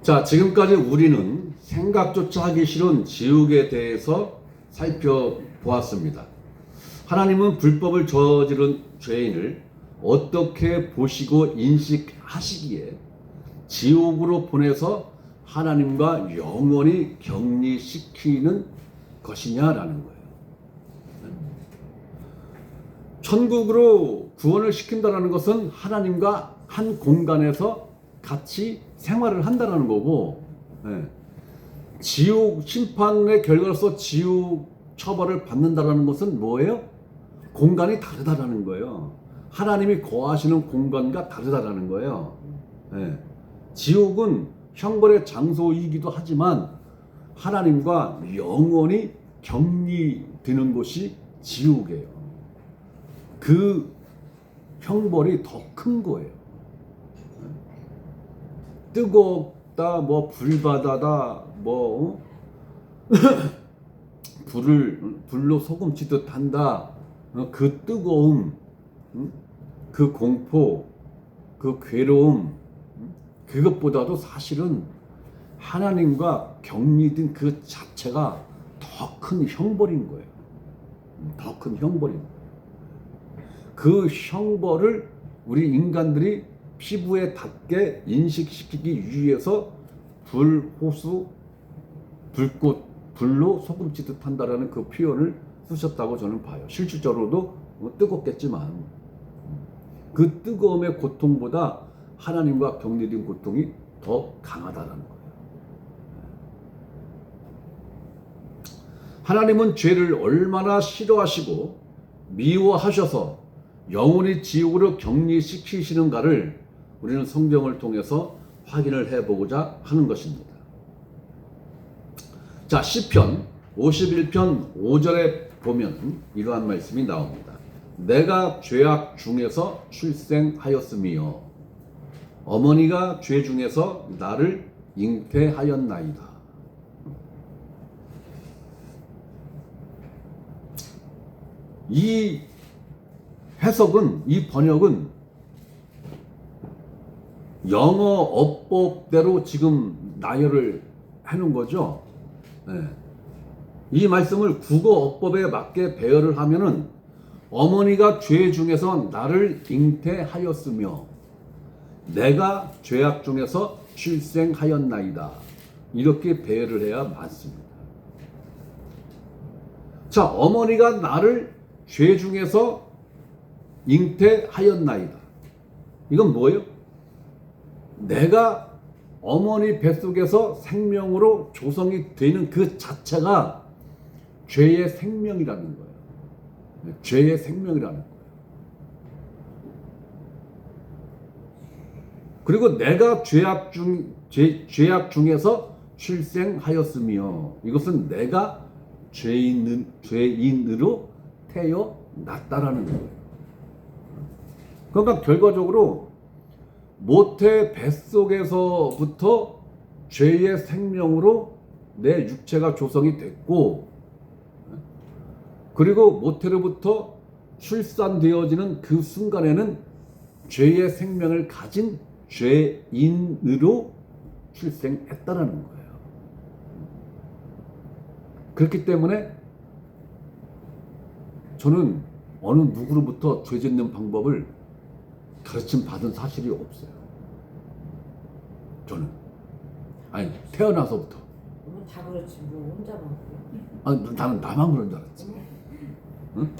자, 지금까지 우리는 생각조차 하기 싫은 지옥에 대해서 살펴보았습니다. 하나님은 불법을 저지른 죄인을 어떻게 보시고 인식하시기에 지옥으로 보내서 하나님과 영원히 격리시키는 것이냐라는 거예요. 천국으로 구원을 시킨다는 것은 하나님과 한 공간에서 같이 생활을 한다는 거고, 지옥 심판의 결과로서 지옥 처벌을 받는다는 것은 뭐예요? 공간이 다르다라는 거예요. 하나님이 거하시는 공간과 다르다라는 거예요. 지옥은 형벌의 장소이기도 하지만 하나님과 영원히 격리되는 곳이 지옥이에요. 그 형벌이 더 큰 거예요. 뜨겁다, 뭐 불바다다, 뭐 불로 소금 치듯 한다. 그 뜨거움, 그 공포, 그 괴로움, 그것보다도 사실은 하나님과 격리된 그 자체가 더 큰 형벌인 거예요. 더 큰 형벌인 거예요. 그 형벌을 우리 인간들이 피부에 닿게 인식시키기 위해서 불, 호수, 불꽃, 불로 소금 치듯 한다라는 그 표현을 쓰셨다고 저는 봐요. 실질적으로도 뜨겁겠지만 그 뜨거움의 고통보다 하나님과 격리된 고통이 더 강하다는 거예요. 하나님은 죄를 얼마나 싫어하시고 미워하셔서 영원히 지옥으로 격리시키시는가를 우리는 성경을 통해서 확인을 해보고자 하는 것입니다. 자, 시편 51편 5절에 보면 이러한 말씀이 나옵니다. 내가 죄악 중에서 출생하였으며 어머니가 죄 중에서 나를 잉태하였나이다. 이 해석은, 이 번역은 영어 어법대로 지금 나열을 해놓은 거죠. 이 말씀을 국어 어법에 맞게 배열을 하면은 어머니가 죄 중에서 나를 잉태하였으며 내가 죄악 중에서 출생하였나이다. 이렇게 배열을 해야 맞습니다. 자, 어머니가 나를 죄 중에서 잉태하였나이다. 이건 뭐예요? 내가 어머니 뱃속에서 생명으로 조성이 되는 그 자체가 죄의 생명이라는 거예요. 죄의 생명이라는 거예요. 그리고 내가 죄악 중에서 출생하였으며 이것은 내가 죄인으로 태어났다라는 거예요. 그러니까 결과적으로 모태 뱃속에서부터 죄의 생명으로 내 육체가 조성이 됐고, 그리고 모태로부터 출산되어지는 그 순간에는 죄의 생명을 가진 죄인으로 출생했다라는 거예요. 그렇기 때문에 저는 어느 누구로부터 죄 짓는 방법을 가르침 받은 사실이 없어요. 저는. 아니, 태어나서부터. 다 그렇지, 뭐 혼자만 그래. 아니, 나는 나만 그런 줄 알았지. 응?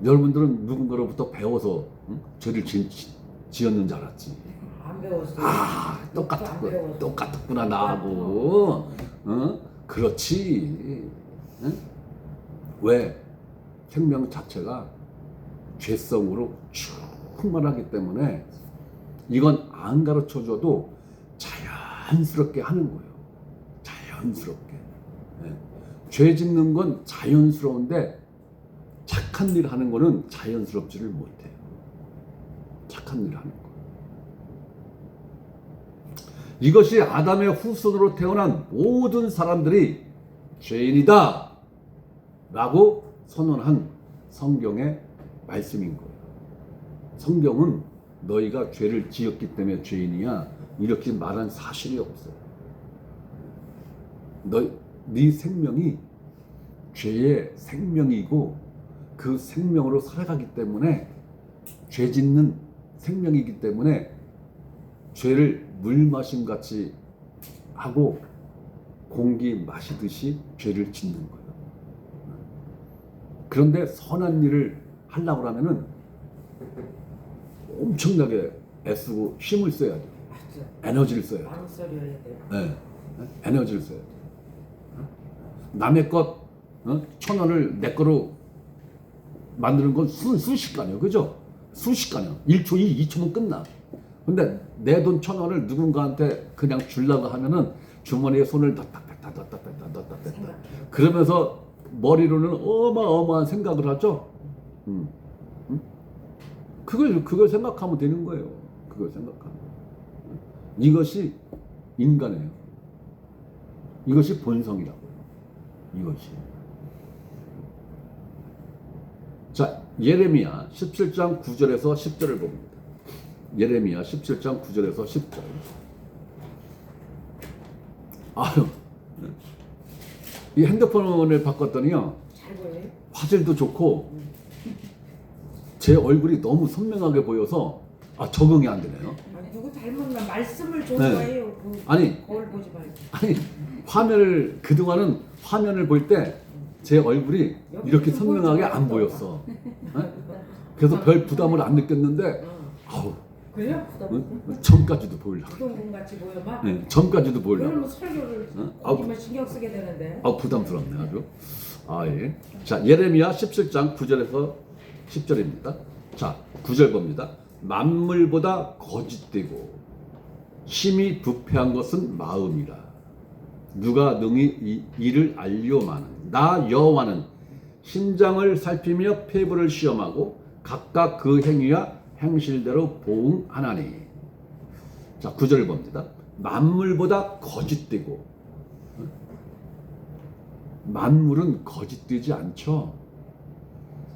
여러분들은 누군가로부터 배워서 죄를 지었는 줄 알았지. 안 배웠어. 아, 똑같았구나 나하고. 그렇지. 응? 왜? 생명 자체가 죄성으로 충만하기 때문에 이건 안 가르쳐줘도 자연스럽게 하는 거예요. 자연스럽게. 죄 짓는 건 자연스러운데 착한 일 하는 거는 자연스럽지를 못해요. 착한 일 하는 거. 이것이 아담의 후손으로 태어난 모든 사람들이 죄인이다 라고 선언한 성경의 말씀인 거예요. 성경은 너희가 죄를 지었기 때문에 죄인이야, 이렇게 말한 사실이 없어요. 네 생명이 죄의 생명이고 그 생명으로 살아가기 때문에 죄 짓는 생명이기 때문에 죄를 물 마심 같이 하고 공기 마시듯이 죄를 짓는 거예요. 그런데 선한 일을 하려고 하면은 엄청나게 애쓰고 힘을 써야 돼요. 맞아. 에너지를 써야 돼요. 망설여야 돼요. 네. 에너지를 써야 돼요. 남의 것 1,000원을 내 거로 만드는 건 순식간이에요. 그죠? 순식간이요. 1초, 2초면 끝나. 근데 내 돈 1,000원을 누군가한테 그냥 주려고 하면은 주머니에 손을 넣다 뺐다 생각해요. 그러면서 머리로는 어마어마한 생각을 하죠. 그걸 생각하면 되는 거예요. 그걸 생각하면. 이것이 인간이에요. 이것이 본성이라고요. 이것이. 자, 예레미야 17장 9절에서 10절을 봅니다. 예레미야 17장 9절에서 10절. 아유, 이 핸드폰을 바꿨더니요, 잘 보여요? 화질도 좋고 제 얼굴이 너무 선명하게 보여서 적응이 안 되네요. 아니, 누구 닮았나 말씀을 좀 네. 거예요. 아니, 거울 보지 말고. 아니 화면을 그동안은 화면을 볼 때 제 얼굴이 이렇게 선명하게 안 보였어. 그래서 별 부담을 안 느꼈는데 아우, 그래요? 부담. 점까지도 보이려고. 부동분 같이 보여 막. 네, 점까지도 보이려고. 그러면 설교를 거기만 신경 쓰게 되는데. 부담스럽네 아주. 예. 자, 예레미야 17장 9절에서 10절입니다. 자, 9절 봅니다. 만물보다 거짓되고 심히 부패한 것은 마음이라. 누가 능히 이를 알려마는. 나 여호와는 심장을 살피며 폐부를 시험하고 각각 그 행위와 행실대로 보응하나니. 자, 9절을 봅니다. 만물보다 거짓되고. 만물은 거짓되지 않죠.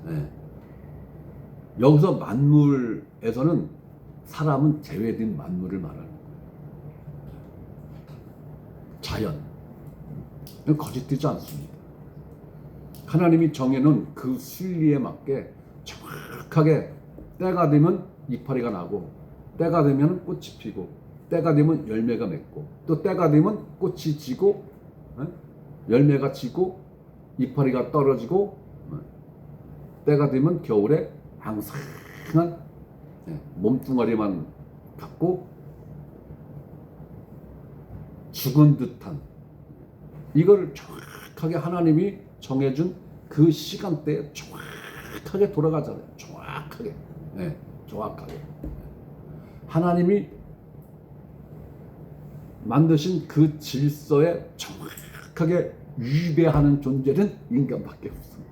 네. 여기서 만물에서는 사람은 제외된 만물을 말하는 거예요. 자연. 거짓되지 않습니다. 하나님이 정해놓은 그 순리에 맞게 정확하게 때가 되면 이파리가 나고, 때가 되면 꽃이 피고, 때가 되면 열매가 맺고, 또 때가 되면 꽃이 지고, 열매가 지고, 이파리가 떨어지고, 때가 되면 겨울에 앙상한 몸뚱아리만 갖고 죽은 듯한, 이걸 정확하게 하나님이 정해준 그 시간대에 정확하게 돌아가잖아요. 정확하게. 정확하게. 하나님이 만드신 그 질서에 정확하게 위배하는 존재는 인간밖에 없습니다.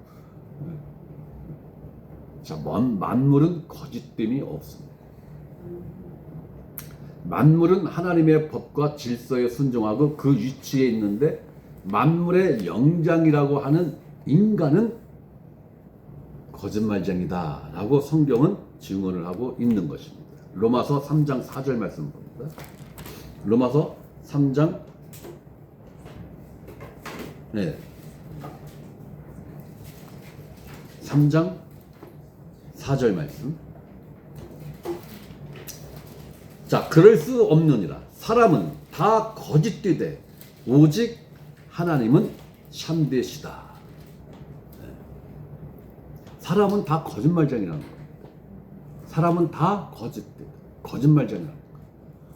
자, 만물은 거짓됨이 없습니다. 만물은 하나님의 법과 질서에 순종하고 그 위치에 있는데, 만물의 영장이라고 하는 인간은 거짓말쟁이다 라고 성경은 증언을 하고 있는 것입니다. 로마서 3장 4절 말씀 봅니다. 로마서 3장 3장 4절 말씀. 자, 그럴 수 없느니라. 사람은 다 거짓되되 오직 하나님은 참되시다. 사람은 다 거짓말쟁이라는 거예요. 사람은 다 거짓말쟁이라는 거예요.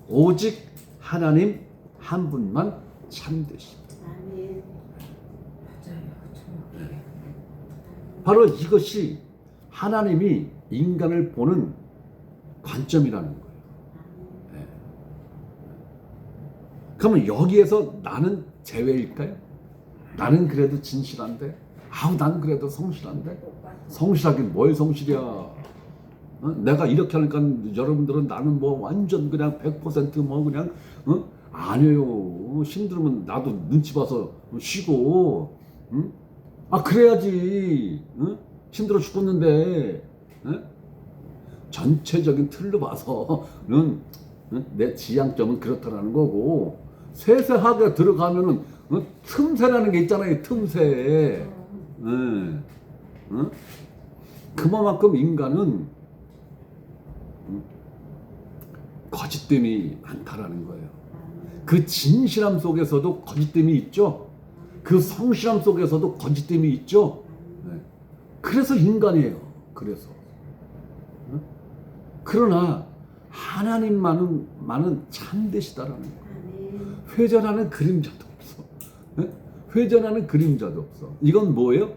오직 하나님 한 분만 참되시다. 바로 이것이 하나님이 인간을 보는 관점이라는 거예요. 그러면 여기에서 나는 제외일까요? 나는 그래도 진실한데, 난 그래도 성실한데. 성실하긴 뭘 성실이야. 내가 이렇게 하니까 여러분들은 나는 뭐 완전 그냥 100% 그냥 아니에요. 힘들면 나도 눈치 봐서 쉬고, 그래야지. 힘들어 죽겠는데 전체적인 틀로 봐서는 내 지향점은 그렇다라는 거고 세세하게 들어가면은 틈새라는 게 있잖아요. 틈새. 그만큼 인간은 거짓됨이 많다라는 거예요. 그 진실함 속에서도 거짓됨이 있죠. 그 성실함 속에서도 거짓됨이 있죠. 그래서 인간이에요. 그래서. 그러나 하나님만은 참되시다라는 거예요. 회전하는 그림자도 없어. 회전하는 그림자도 없어. 이건 뭐예요?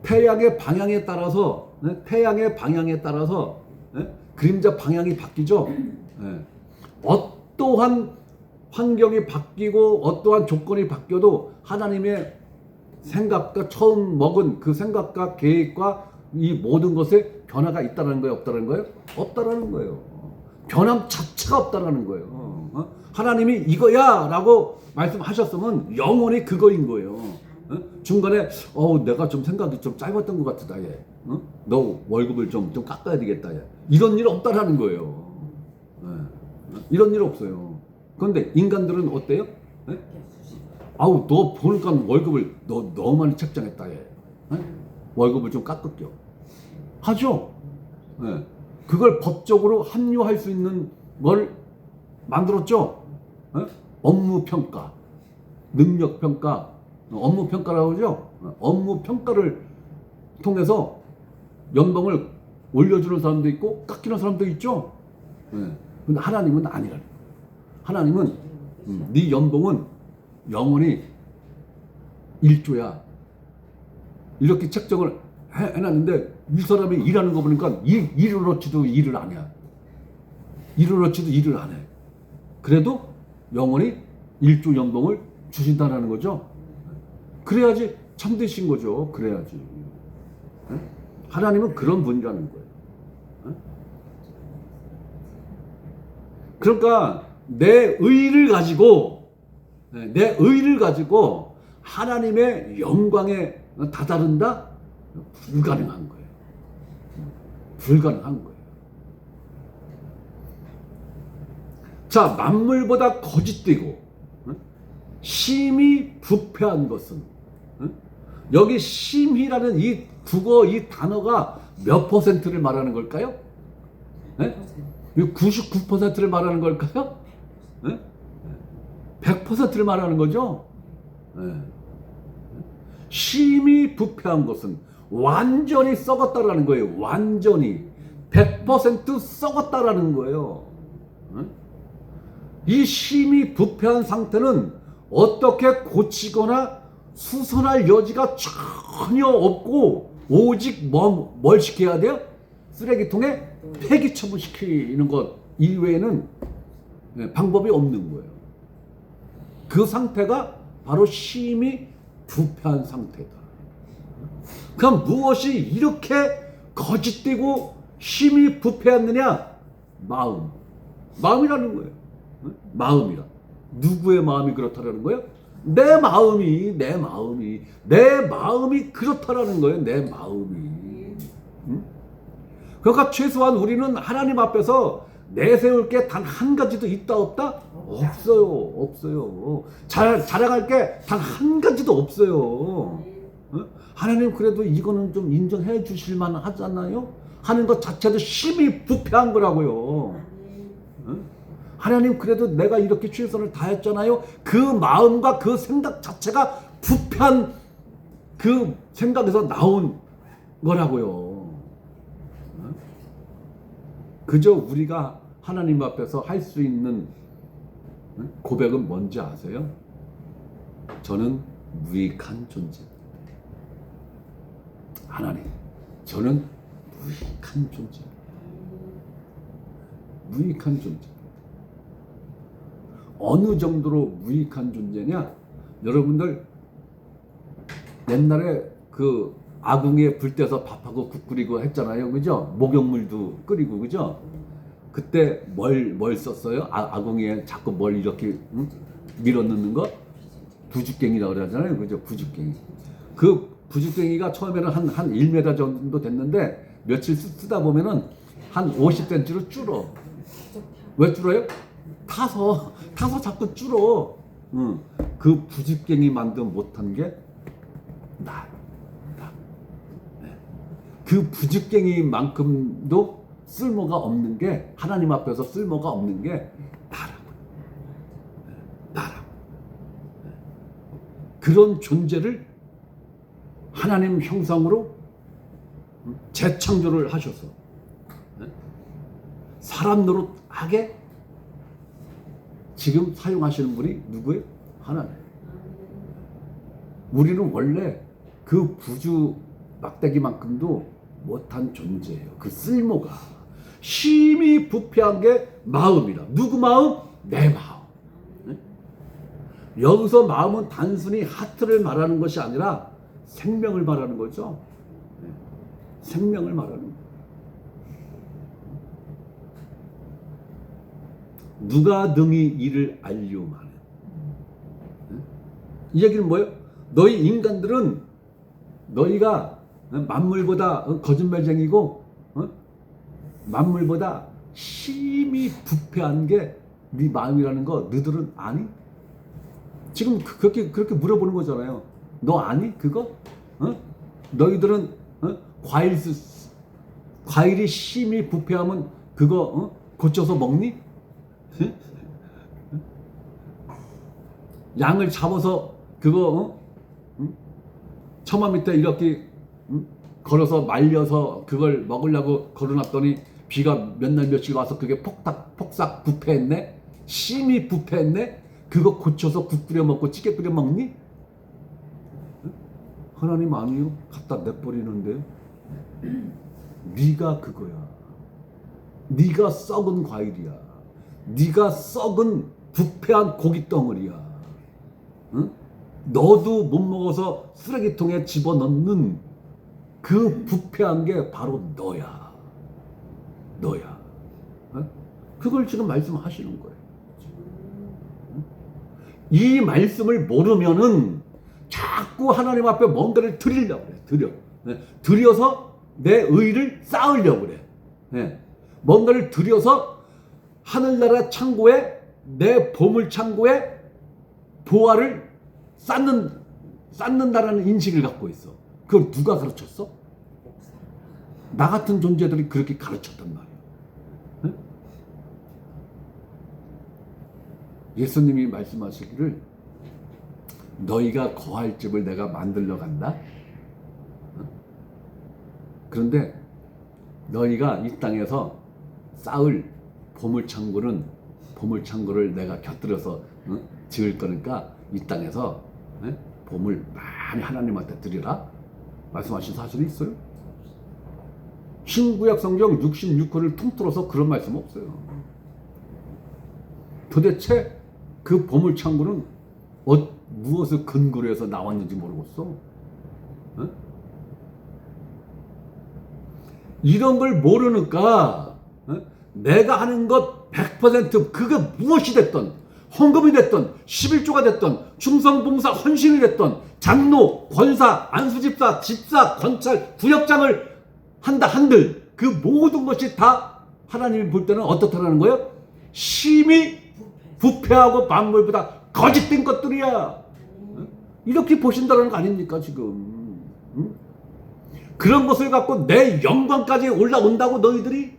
태양의 방향에 따라서 그림자 방향이 바뀌죠. 어떠한 환경이 바뀌고 어떠한 조건이 바뀌어도 하나님의 생각과 처음 먹은 그 생각과 계획과 이 모든 것에 변화가 있다는 거예요? 없다는 거예요? 없다라는 거예요. 변함 자체가 없다라는 거예요. 하나님이 이거야 라고 말씀하셨으면 영원히 그거인 거예요. 중간에 내가 좀 생각이 좀 짧았던 것 같다 얘. 너 월급을 좀 깎아야 되겠다 얘. 이런 일 없다라는 거예요. 이런 일 없어요. 그런데 인간들은 어때요? 너 보니까 월급을 너무 많이 책정했다 얘. 월급을 좀 깎을게요. 하죠. 그걸 법적으로 합류할 수 있는 걸 만들었죠. 업무 평가, 능력 평가, 업무 평가라고 하죠. 업무 평가를 통해서 연봉을 올려주는 사람도 있고 깎이는 사람도 있죠. 근데 하나님은 아니라는 거예요. 하나님은 네 연봉은 영원히 1조야. 이렇게 책정을 해놨는데 이 사람이 일하는 거 보니까 일을 넣지도 일을 안 해. 일을 넣지도 일을 안 해. 그래도 영원히 1조 연봉을 주신다는 거죠. 그래야지 참되신 거죠. 그래야지. 하나님은 그런 분이라는 거예요. 그러니까 내 의를 가지고 하나님의 영광에 다다른다? 불가능한 거예요. 불가능한 거예요. 자, 만물보다 거짓되고 심히 부패한 것은, 여기 심히라는 이 국어, 이 단어가 몇 퍼센트를 말하는 걸까요? 99%를 말하는 걸까요? 100%를 말하는 거죠? 심히 부패한 것은 완전히 썩었다라는 거예요. 완전히 100% 썩었다라는 거예요. 이 심히 부패한 상태는 어떻게 고치거나 수선할 여지가 전혀 없고 오직 뭘 시켜야 돼요? 쓰레기통에 폐기 처분시키는 것 이외에는 방법이 없는 거예요. 그 상태가 바로 심히 부패한 상태다. 그럼 무엇이 이렇게 거짓되고 심히 부패했느냐? 마음이라는 거예요. 마음이라. 누구의 마음이 그렇다라는 거예요? 내 마음이 그렇다라는 거예요. 내 마음이. 그러니까 최소한 우리는 하나님 앞에서 내세울 게 단 한 가지도 있다 없다? 없어요. 자랑할 게 단 한 가지도 없어요. 하나님 그래도 이거는 좀 인정해 주실 만하잖아요? 하는 것 자체도 심히 부패한 거라고요. 하나님 그래도 내가 이렇게 최선을 다했잖아요? 그 마음과 그 생각 자체가 부패한 그 생각에서 나온 거라고요. 그저 우리가 하나님 앞에서 할 수 있는 고백은 뭔지 아세요? 저는 무익한 존재. 하나님, 저는 무익한 존재. 무익한 존재. 어느 정도로 무익한 존재냐? 여러분들 옛날에 그 아궁이에 불 떼서 밥하고 국 끓이고 했잖아요. 그죠? 목욕물도 끓이고, 그죠? 그때 뭘 썼어요? 아궁이에 자꾸 뭘 이렇게 밀어 넣는 거? 부죽갱이라고 그러잖아요. 그죠? 부죽갱이. 그 부죽갱이가 처음에는 한 1m 정도 됐는데 며칠 쓰다 보면은 한 50cm로 줄어. 왜 줄어요? 타서 자꾸 줄어. 그 부집갱이 만든 못한 게 나. 네. 그 부집갱이만큼도 쓸모가 없는 게, 하나님 앞에서 쓸모가 없는 게 나라고. 네. 나라고. 네. 그런 존재를 하나님 형상으로 재창조를 하셔서 사람 노릇하게 지금 사용하시는 분이 누구예요? 하나님. 우리는 원래 그 부주 막대기만큼도 못한 존재예요. 그 쓸모가 심히 부패한 게 마음이라. 누구 마음? 내 마음. 여기서 마음은 단순히 하트를 말하는 것이 아니라 생명을 말하는 거죠. 생명을 말하는 거예요. 누가 능히 이를 알리오마는. 이 얘기는 뭐예요? 너희 인간들은 너희가 만물보다 거짓말쟁이고 만물보다 심히 부패한 게 네 마음이라는 거 너희들은 아니? 지금 그렇게 물어보는 거잖아요. 너 아니? 그거? 너희들은 과일이 심히 부패하면 그거 고쳐서 먹니? 양을 잡아서 그거 처마 밑에 이렇게 걸어서 말려서 그걸 먹으려고 걸어놨더니 비가 몇 날 며칠 와서 그게 폭삭 부패했네? 심히 부패했네? 그거 고쳐서 국 끓여 먹고 찌개 끓여 먹니? 하나님 아니요? 갖다 내버리는데요. 네가 그거야. 네가 썩은 과일이야. 네가 썩은 부패한 고기 덩어리야. 응? 너도 못 먹어서 쓰레기통에 집어넣는 그 부패한 게 바로 너야. 너야. 응? 그걸 지금 말씀하시는 거예요. 응? 이 말씀을 모르면은 자꾸 하나님 앞에 뭔가를 드리려고 그래. 드려서 내 의를 쌓으려고 그래. 네. 뭔가를 들여서 하늘나라 창고에, 내 보물 창고에 보화를 쌓는다라는 인식을 갖고 있어. 그걸 누가 가르쳤어? 나 같은 존재들이 그렇게 가르쳤단 말이야. 네? 예수님이 말씀하시기를 너희가 거할 집을 내가 만들러 간다. 그런데 너희가 이 땅에서 쌓을 보물창고를 내가 곁들여서 지을 거니까 이 땅에서 보물 많이 하나님한테 드리라 말씀하신 사실이 있어요? 신구약 성경 66호를 통틀어서 그런 말씀 없어요. 도대체 그 보물창고는 무엇을 근거로 해서 나왔는지 모르겠어. 이런 걸 모르니까 내가 하는 것 100% 그게 무엇이 됐던 헌금이 됐던 11조가 됐던 충성봉사 헌신이 됐던 장로, 권사, 안수집사, 집사, 권찰, 구역장을 한다 한들 그 모든 것이 다 하나님이 볼 때는 어떻다라는 거예요? 심히 부패하고 만물보다 거짓된 것들이야. 이렇게 보신다는 거 아닙니까 지금? 그런 것을 갖고 내 영광까지 올라온다고 너희들이?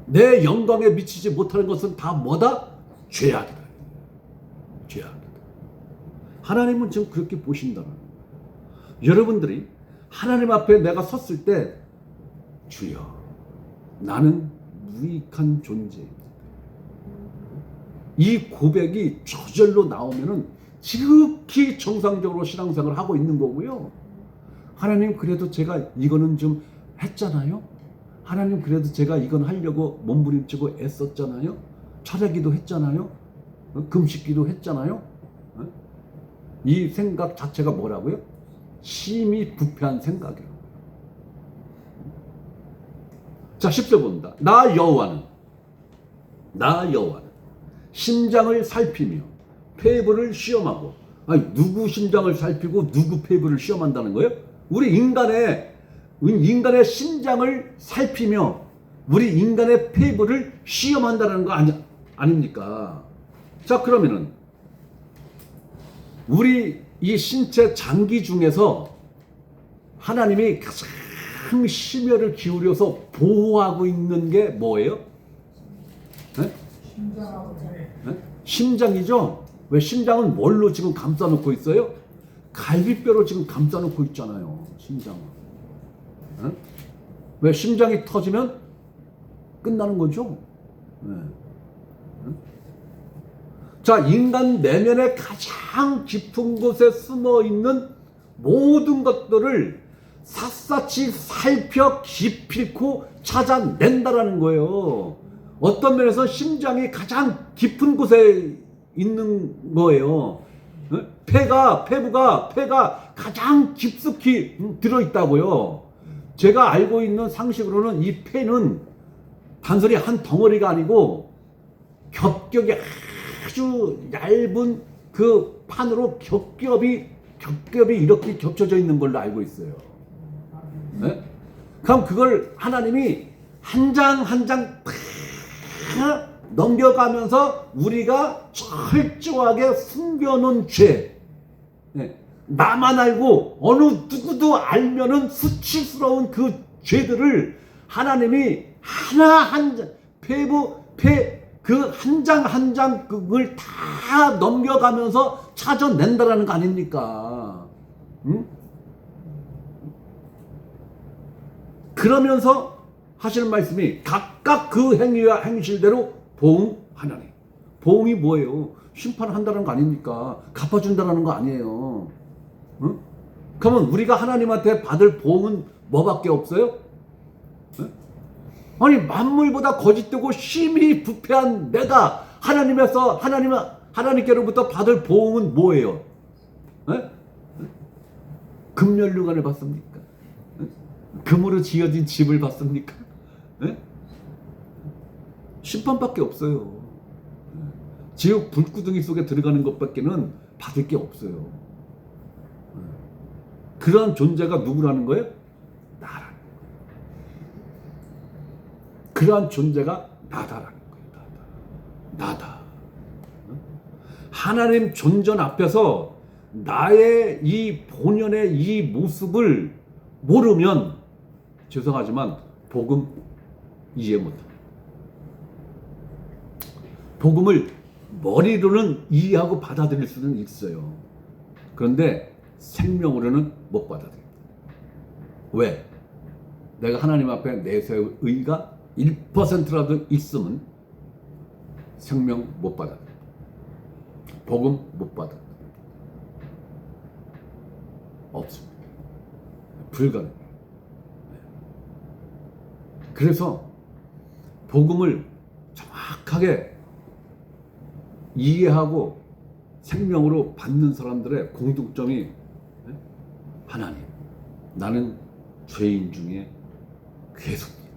내 영광에 미치지 못하는 것은 다 뭐다? 죄악이다. 죄악이다. 하나님은 지금 그렇게 보신다는 거예요. 여러분들이 하나님 앞에 내가 섰을 때 주여 나는 무익한 존재입니다. 이 고백이 저절로 나오면은 지극히 정상적으로 신앙생활을 하고 있는 거고요. 하나님 그래도 제가 이거는 좀 했잖아요. 하나님 그래도 제가 이건 하려고 몸부림치고 애썼잖아요. 철야기도 했잖아요. 금식기도 했잖아요. 이 생각 자체가 뭐라고요? 심히 부패한 생각이에요. 자 10절 봅니다. 나 여호와는 심장을 살피며 폐부를 시험하고. 아니 누구 심장을 살피고 누구 폐부를 시험한다는 거예요? 우리 인간의 심장을 살피며 우리 인간의 폐부를 시험한다는 거 아닙니까? 자, 그러면은 우리 이 신체 장기 중에서 하나님이 가장 심혈을 기울여서 보호하고 있는 게 뭐예요? 네? 네? 심장이죠? 왜 심장은 뭘로 지금 감싸놓고 있어요? 갈비뼈로 지금 감싸놓고 있잖아요. 심장은. 네? 왜 심장이 터지면 끝나는 거죠? 네. 네? 자, 인간 내면의 가장 깊은 곳에 숨어 있는 모든 것들을 샅샅이 살펴 기필코 찾아낸다라는 거예요. 어떤 면에서 심장이 가장 깊은 곳에 있는 거예요. 폐부가 가장 깊숙이 들어있다고요. 제가 알고 있는 상식으로는 이 폐는 단순히 한 덩어리가 아니고 겹겹이 아주 얇은 그 판으로 겹겹이 이렇게 겹쳐져 있는 걸로 알고 있어요. 네? 그럼 그걸 하나님이 한 장 한 장 넘겨가면서 우리가 철저하게 숨겨놓은 죄, 네. 나만 알고 어느 누구도 알면은 수치스러운 그 죄들을 하나님이 하나 한 장, 그 한 장 한 장 그걸 다 넘겨가면서 찾아낸다라는 거 아닙니까? 응? 그러면서 하시는 말씀이 각각 그 행위와 행실대로 보응하나니. 보응이 뭐예요? 심판한다는 거 아닙니까? 갚아준다는 거 아니에요. 응? 그러면 우리가 하나님한테 받을 보응은 뭐밖에 없어요? 응? 아니, 만물보다 거짓되고 심히 부패한 내가 하나님께로부터 받을 보응은 뭐예요? 응? 금연류관을 받습니까? 응? 금으로 지어진 집을 받습니까? 응? 심판밖에 없어요. 지옥 불구덩이 속에 들어가는 것밖에는 받을 게 없어요. 그런 존재가 누구라는 거예요? 나라는 거예요. 그러한 존재가 나다라는 거예요. 나다. 하나님 존전 앞에서 나의 이 본연의 이 모습을 모르면 죄송하지만 복음 이해 못합니다. 복음을 머리로는 이해하고 받아들일 수는 있어요. 그런데 생명으로는 못 받아들입니다. 왜? 내가 하나님 앞에 내세울 의가 1%라도 있으면 생명 못 받아들입니다. 복음 못 받아들입니다. 없습니다. 불가능해요. 그래서 복음을 정확하게 이해하고 생명으로 받는 사람들의 공통점이 하나님, 나는 죄인 중에 괴수입니다.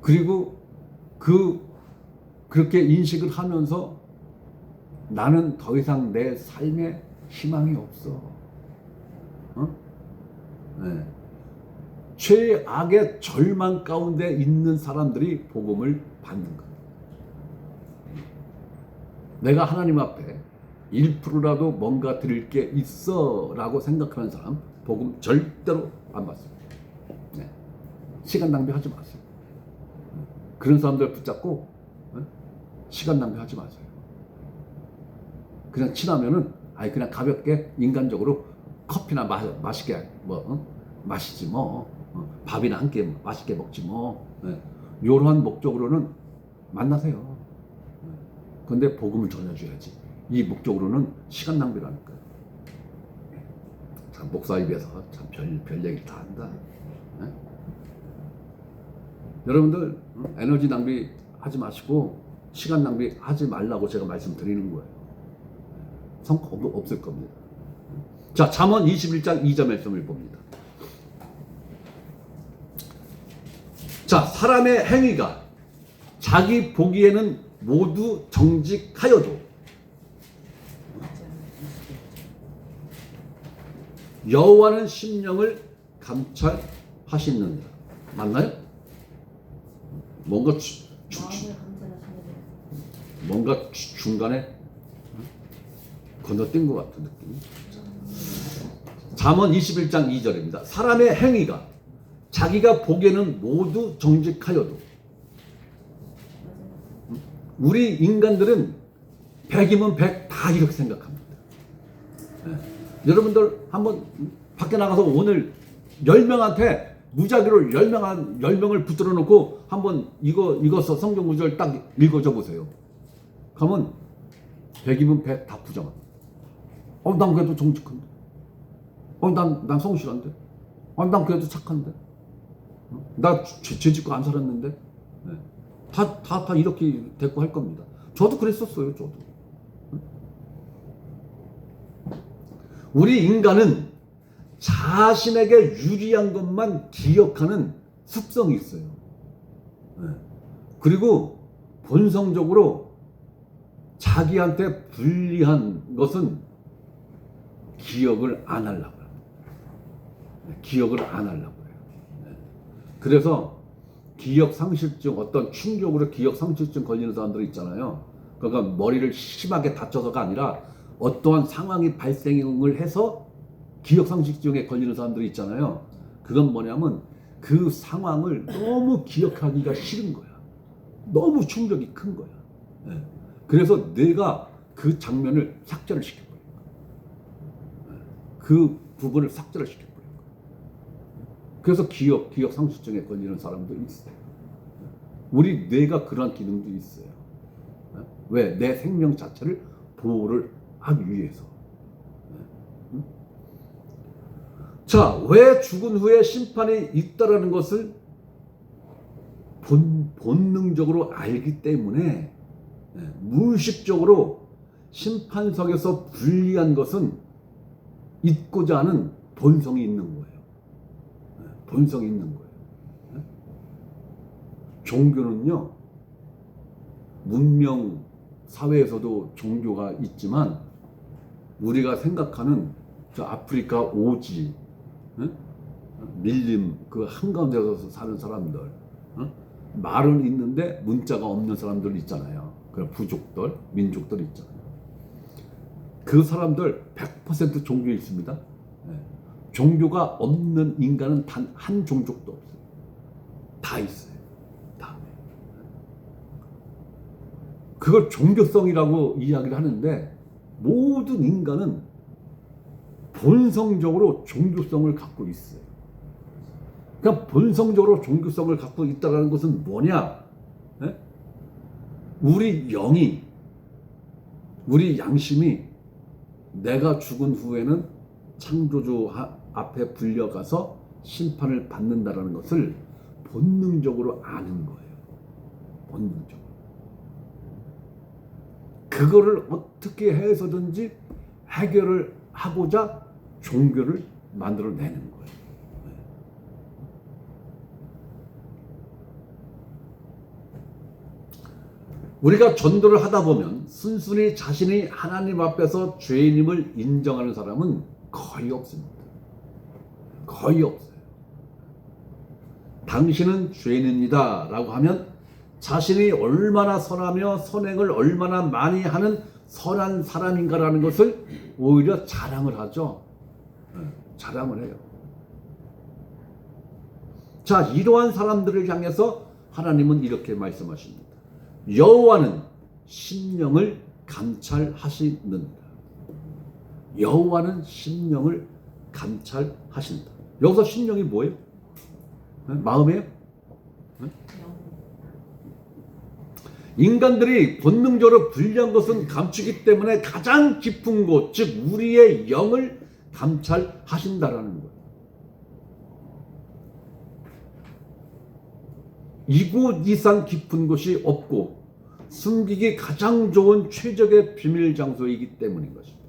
그리고 그렇게 인식을 하면서 나는 더 이상 내 삶에 희망이 없어. 네. 최악의 절망 가운데 있는 사람들이 복음을 받는 거예요. 내가 하나님 앞에 1%라도 뭔가 드릴 게 있어 라고 생각하는 사람 복음 절대로 안 받습니다. 네. 시간 낭비하지 마세요. 그런 사람들 붙잡고 시간 낭비하지 마세요. 그냥 친하면은 그냥 가볍게 인간적으로 커피나 맛있게 마시지 뭐. 밥이나 한 끼 맛있게 먹지 뭐. 이러한 목적으로는 만나세요. 근데 복음을 전해줘야지. 이 목적으로는 시간 낭비라니까. 참 목사 입에서 참 별 얘기를 다 한다. 여러분들 에너지 낭비 하지 마시고 시간 낭비 하지 말라고 제가 말씀드리는 거예요. 성과 없을 겁니다. 자, 잠언 21장 2절 말씀을 봅니다. 자, 사람의 행위가 자기 보기에는 모두 정직하여도 여호와는 심령을 감찰하시느니라. 맞나요? 뭔가 뭔가 중간에 건너뛴 것 같은 느낌. 잠언 21장 2절입니다. 사람의 행위가 자기가 보기에는 모두 정직하여도, 우리 인간들은 100이면 100 다 이렇게 생각합니다. 여러분들 한번 밖에 나가서 오늘 10명한테 무작위로 10명을 붙들어 놓고 한번 이거 성경 구절 딱 읽어줘 보세요. 그러면 100이면 100 다 부정합니다. 난 그래도 정직한데. 난 성실한데. 난 그래도 착한데. 나 죄 짓고 안 살았는데. 다 이렇게 됐고 할 겁니다. 저도 그랬었어요, 저도. 우리 인간은 자신에게 유리한 것만 기억하는 습성이 있어요. 그리고 본성적으로 자기한테 불리한 것은 기억을 안 하려고 해요. 기억을 안 하려고 해요. 그래서 기억상실증, 어떤 충격으로 기억상실증 걸리는 사람들 있잖아요. 그러니까 머리를 심하게 다쳐서가 아니라 어떠한 상황이 발생을 해서 기억상실증에 걸리는 사람들이 있잖아요. 그건 뭐냐면 그 상황을 너무 기억하기가 싫은 거야. 너무 충격이 큰 거야. 그래서 내가 그 장면을 삭제를 시켜버린 거야. 그 부분을 삭제를 시켜버린 거야. 그래서 기억상실증에 걸리는 사람도 있어요. 우리 뇌가 그런 기능도 있어요. 왜? 내 생명 자체를 보호를 하기 위해서. 자, 왜 죽은 후에 심판이 있다라는 것을 본능적으로 알기 때문에 무의식적으로 심판석에서 불리한 것은 잊고자 하는 본성이 있는 거예요. 본성이 있는 거예요. 종교는요, 문명 사회에서도 종교가 있지만 우리가 생각하는 저 아프리카 오지, 밀림 그 한가운데서 사는 사람들, 말은 있는데 문자가 없는 사람들 있잖아요. 그 부족들, 민족들 있잖아요. 그 사람들 100% 종교에 있습니다. 종교가 없는 인간은 단 한 종족도 없어요. 다 있어요. 다. 그걸 종교성이라고 이야기를 하는데 모든 인간은 본성적으로 종교성을 갖고 있어요. 그러니까 본성적으로 종교성을 갖고 있다는 것은 뭐냐? 우리 영이, 우리 양심이 내가 죽은 후에는 창조주 앞에 불려가서 심판을 받는다는 것을 본능적으로 아는 거예요. 본능적으로. 그거를 어떻게 해서든지 해결을 하고자 종교를 만들어내는 거예요. 우리가 전도를 하다 보면 순순히 자신이 하나님 앞에서 죄인임을 인정하는 사람은 거의 없습니다. 거의 없어요. 당신은 죄인입니다 라고 하면 자신이 얼마나 선하며 선행을 얼마나 많이 하는 선한 사람인가라는 것을 오히려 자랑을 하죠. 자랑을 해요. 자, 이러한 사람들을 향해서 하나님은 이렇게 말씀하십니다. 여호와는 심령을 감찰하시는다. 여호와는 심령을 감찰하신다. 여기서 심령이 뭐예요? 마음이에요? 인간들이 본능적으로 불리한 것은 감추기 때문에 가장 깊은 곳, 즉 우리의 영을 감찰하신다라는 거예요. 이곳 이상 깊은 곳이 없고 숨기기 가장 좋은 최적의 비밀 장소이기 때문인 것입니다.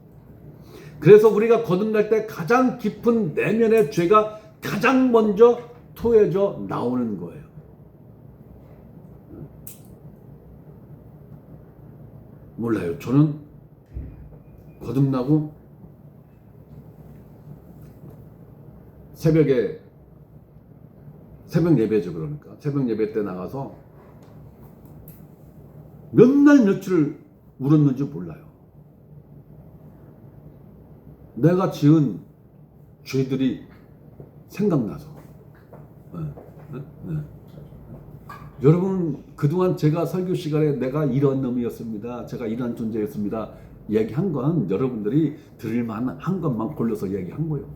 그래서 우리가 거듭날 때 가장 깊은 내면의 죄가 가장 먼저 토해져 나오는 거예요. 몰라요. 저는 거듭나고 새벽에 새벽 예배죠. 그러니까 새벽 예배 때 나가서 몇 날 며칠을 울었는지 몰라요. 내가 지은 죄들이 생각나서. 여러분, 그동안 제가 설교 시간에 내가 이런 놈이었습니다, 제가 이런 존재였습니다 얘기한 건 여러분들이 들을 만한 것만 골라서 얘기한 거예요.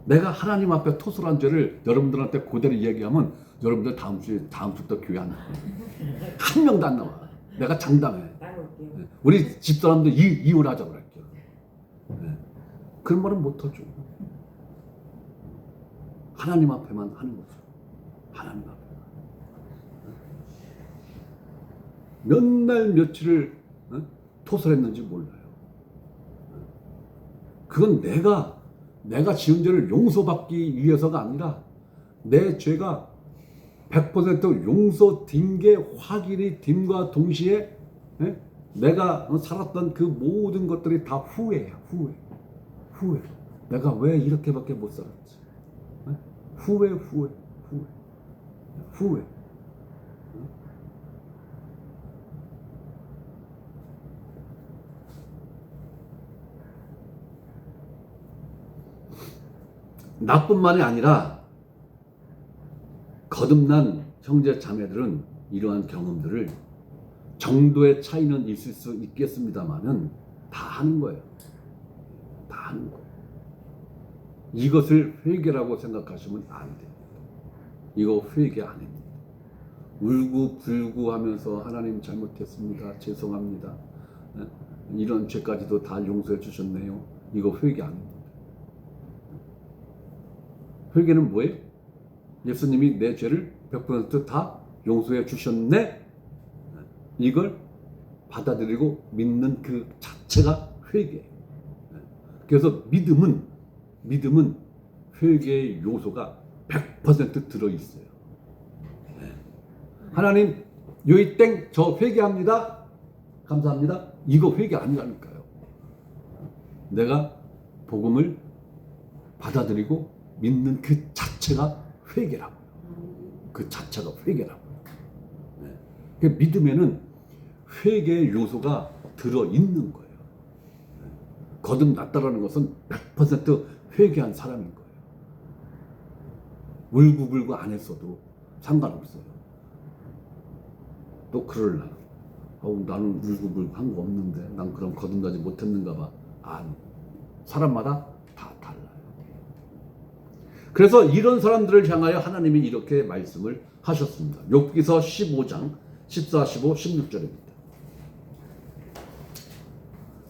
내가 하나님 앞에 토설한 죄를 여러분들한테 그대로 얘기하면 여러분들 다음 주부터 교회 안 나와요. 한 명도 안 나와. 내가 장담해. 따라올게요. 우리 집사람도 이혼하자고 그럴게요. 그런 말은 못하죠. 하나님 앞에만 하는 거죠. 하나님 앞에만. 몇 날 며칠을 토설했는지 몰라요. 그건 내가 지은 죄를 용서받기 위해서가 아니라 내 죄가 100% 용서된 게 확인이 됨과 동시에 내가 살았던 그 모든 것들이 다 후회야. 후회. 내가 왜 이렇게밖에 못 살았지? 후회. 나뿐만이 아니라 거듭난 형제 자매들은 이러한 경험들을 정도의 차이는 있을 수 있겠습니다만은 다 하는 거예요. 다 하는 거예요. 이것을 회개라고 생각하시면 안 돼요. 이거 회개 아닙니다. 울고불고 하면서 하나님 잘못했습니다, 죄송합니다, 이런 죄까지도 다 용서해 주셨네요. 이거 회개 아닙니다. 회개는 뭐예요? 예수님이 내 죄를 100% 다 용서해 주셨네, 이걸 받아들이고 믿는 그 자체가 회개예요. 그래서 믿음은 회개의 요소가 100% 들어있어요. 하나님, 요이 땡, 저 회개합니다, 감사합니다, 이거 회개 아니라니까요. 내가 복음을 받아들이고 믿는 그 자체가 회개라고요. 그 자체가 회개라고요. 그 믿음에는 회개의 요소가 들어있는 거예요. 거듭났다라는 것은 100% 회개한 사람인 거예요. 울고불고 안 했어도 상관없어요. 또 그럴라, 나는 울고불고 한 거 없는데 난 그럼 거듭나지 못했는가 봐. 아니, 사람마다 다 달라요. 그래서 이런 사람들을 향하여 하나님이 이렇게 말씀을 하셨습니다. 욥기서 15장 14, 15, 16절입니다.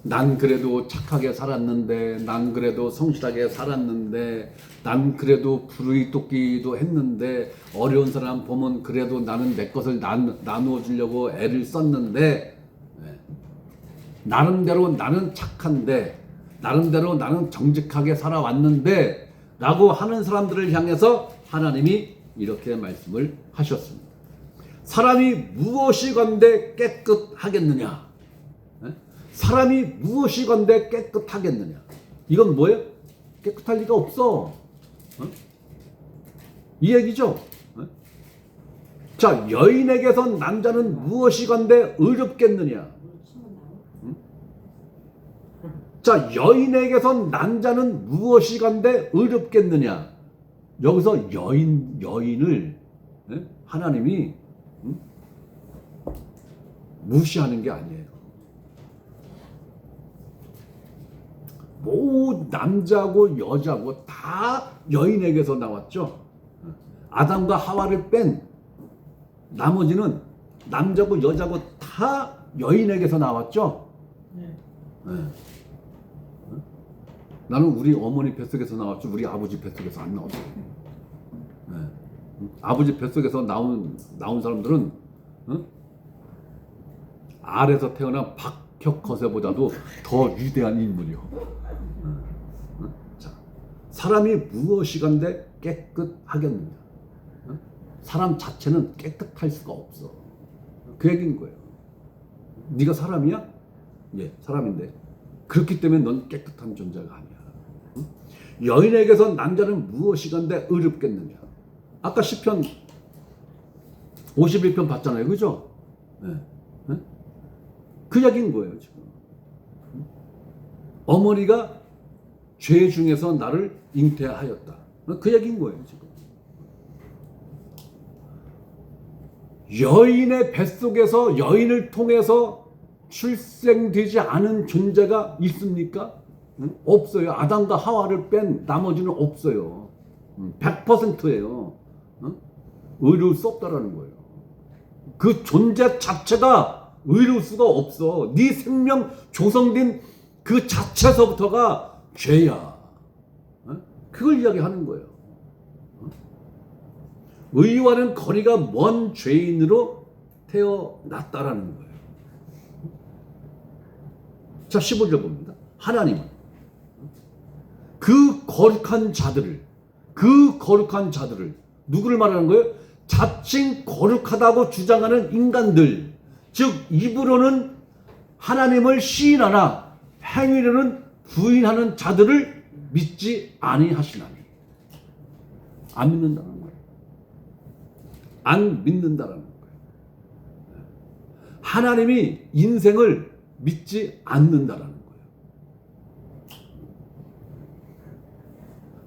난 그래도 착하게 살았는데, 난 그래도 성실하게 살았는데, 난 그래도 불의 돕기도 했는데, 어려운 사람 보면 그래도 나는 내 것을 나누어 주려고 애를 썼는데, 나름대로 나는 착한데, 나름대로 나는 정직하게 살아왔는데 라고 하는 사람들을 향해서 하나님이 이렇게 말씀을 하셨습니다. 사람이 무엇이건대 깨끗하겠느냐? 사람이 무엇이건대 깨끗하겠느냐? 이건 뭐예요? 깨끗할 리가 없어. 이 얘기죠. 자, 여인에게선 남자는 무엇이건대 의롭겠느냐? 자, 여인에게선 남자는 무엇이건대 의롭겠느냐? 여기서 여인을 하나님이 무시하는 게 아니에요. 남자고 여자고 다 여인에게서 나왔죠. 아담과 하와를 뺀 나머지는 남자고 여자고 다 여인에게서 나왔죠. 네. 나는 우리 어머니 뱃속에서 나왔죠. 우리 아버지 뱃속에서 안 나왔어요. 아버지 뱃속에서 나온 사람들은 알에서 태어난 박혁거세보다도 더 위대한 인물이요. 자, 사람이 무엇이건대 깨끗하겠느냐? 사람 자체는 깨끗할 수가 없어. 그 얘기인 거예요. 네가 사람이야? 예, 사람인데 그렇기 때문에 넌 깨끗한 존재가 아니야. 응? 여인에게서 남자는 무엇이간데 의롭겠느냐. 아까 시편 51편 봤잖아요. 그죠? 네. 네? 그 얘기인 거예요 지금. 어머니가 죄 중에서 나를 잉태하였다. 그 얘기인 거예요 지금. 여인의 뱃속에서 여인을 통해서 출생되지 않은 존재가 있습니까? 없어요. 아담과 하와를 뺀 나머지는 없어요. 100%예요. 의로울 수 없다라는 거예요. 그 존재 자체가 의로울 수가 없어. 네 생명 조성된 그 자체서부터가 죄야. 그걸 이야기하는 거예요. 의와는 거리가 먼 죄인으로 태어났다라는 거예요. 자, 15절 봅니다. 하나님은 그 거룩한 자들을 누구를 말하는 거예요? 자칭 거룩하다고 주장하는 인간들, 즉 입으로는 하나님을 시인하나 행위로는 부인하는 자들을 믿지 아니하시나니. 안 믿는다는 거예요. 안 믿는다라는 거예요. 하나님이 인생을 믿지 않는다라는 거예요.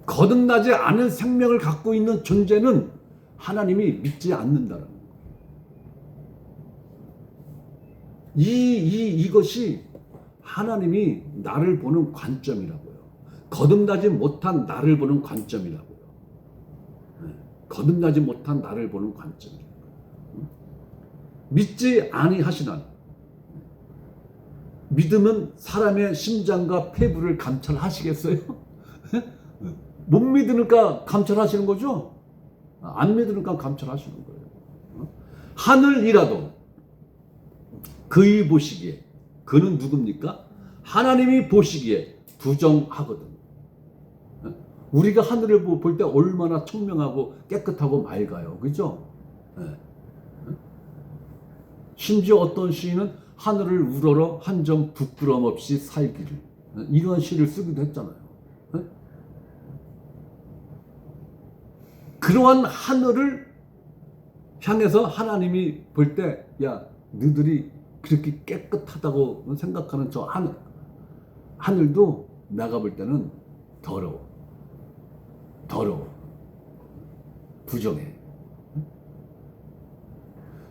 거듭나지 않은 생명을 갖고 있는 존재는 하나님이 믿지 않는다라는 거예요. 이것이 하나님이 나를 보는 관점이라고요. 거듭나지 못한 나를 보는 관점이라고요. 거듭나지 못한 나를 보는 관점이라고요. 믿지 아니하시나. 믿음은 사람의 심장과 폐부를 감찰하시겠어요? 못 믿으니까 감찰하시는 거죠? 안 믿으니까 감찰하시는 거예요. 하늘이라도 그의 보시기에, 그는 누굽니까? 하나님이 보시기에 부정하거든. 우리가 하늘을 볼 때 얼마나 청명하고 깨끗하고 맑아요. 그죠? 심지어 어떤 시인은 하늘을 우러러 한 점 부끄럼 없이 살기를, 이런 시를 쓰기도 했잖아요. 그러한 하늘을 향해서 하나님이 볼 때, 야, 너희들이 그렇게 깨끗하다고 생각하는 저 하늘도 내가 볼 때는 더러워. 부정해.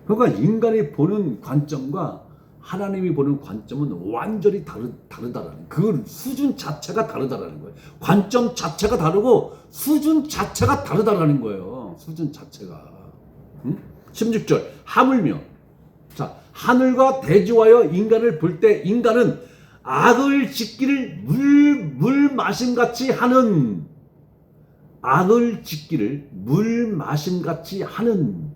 그러니까 인간이 보는 관점과 하나님이 보는 관점은 완전히 다르다라는, 그 수준 자체가 다르다라는 거예요. 관점 자체가 다르고 수준 자체가 다르다라는 거예요. 수준 자체가. 16절 하물며, 자, 하늘과 대조하여 인간을 볼 때 인간은 악을 짓기를 물 마심같이 하는, 악을 짓기를 물 마심같이 하는,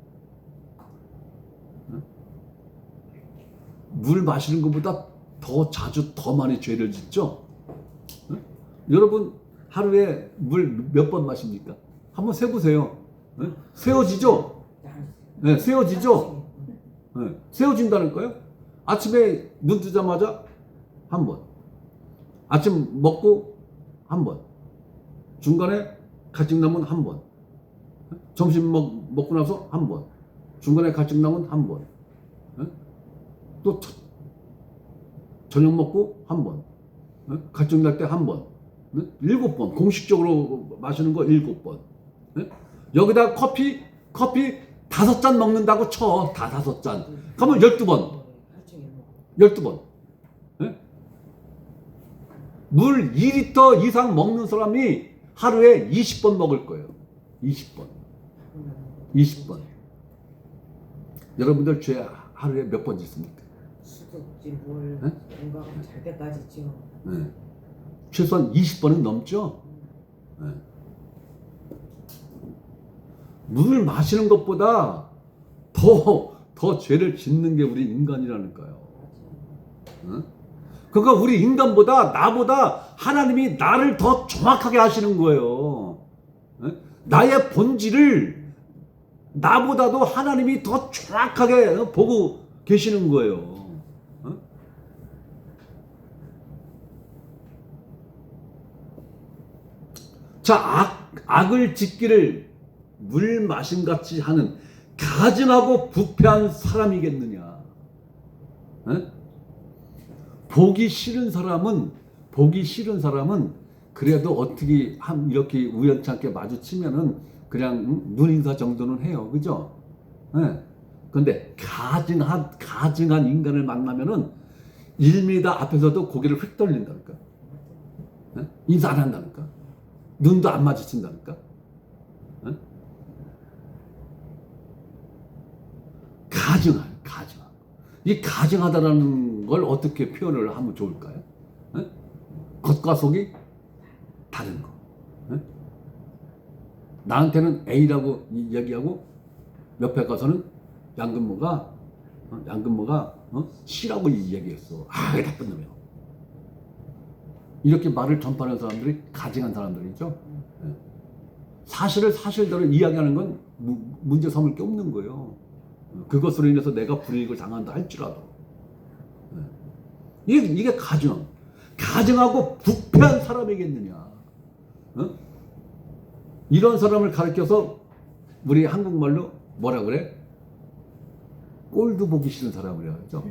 물 마시는 것보다 더 자주 더 많이 죄를 짓죠. 여러분 하루에 물 몇 번 마십니까? 한번 세보세요. 세워지죠? 네, 세워지죠? 네, 세워진다니까요. 아침에 눈 뜨자마자 한 번, 아침 먹고 한 번, 중간에 갈증 나면 한 번, 점심 먹고 나서 한 번, 중간에 갈증 나면 한 번, 또 저녁 먹고 한 번, 갈증 날 때 한 번, 7번, 공식적으로 마시는 거 7번. 여기다 커피 5잔 먹는다고 쳐. 다 5잔. 그러면 12번. 12번. 물 2리터 이상 먹는 사람이 하루에 20번 먹을 거예요. 20번. 여러분들 죄 하루에 몇 번 짓습니까? 수도지 뭘 뭔가 잘 때까지 지금. 최소한 20번은 넘죠. 물을 마시는 것보다 더 죄를 짓는 게 우리 인간이라니까요. 그러니까 우리 인간보다 나보다 하나님이 나를 더 정확하게 하시는 거예요. 나의 본질을 나보다도 하나님이 더 정확하게 보고 계시는 거예요. 자, 악을 짓기를 물 마심 같이 하는 가증하고 부패한 사람이겠느냐? 에? 보기 싫은 사람은 그래도 어떻게 이렇게 우연찮게 마주치면은 그냥 눈인사 정도는 해요, 그죠? 예. 근데 가증한 인간을 만나면은 1m 앞에서도 고개를 휙 돌린다니까. 예? 인사 안 한다니까. 눈도 안 마주친다니까. 예? 가증한. 이 가증하다라는 걸 어떻게 표현을 하면 좋을까요? 예? 겉과 속이 다른 거. 예? 나한테는 A라고 얘기하고 옆에 가서는 양근모가 C라고 얘기했어. 아, 나쁜 놈이야. 이렇게 말을 전파하는 사람들이 가증한 사람들이죠. 예. 사실을 사실대로 이야기하는 건 문제 삼을 게 없는 거예요. 그것으로 인해서 내가 불이익을 당한다 할지라도. 예. 이게 가증하고 부패한 사람이겠느냐. 어? 이런 사람을 가르쳐서 우리 한국말로 뭐라 그래? 꼴도 보기 싫은 사람이라고 하죠.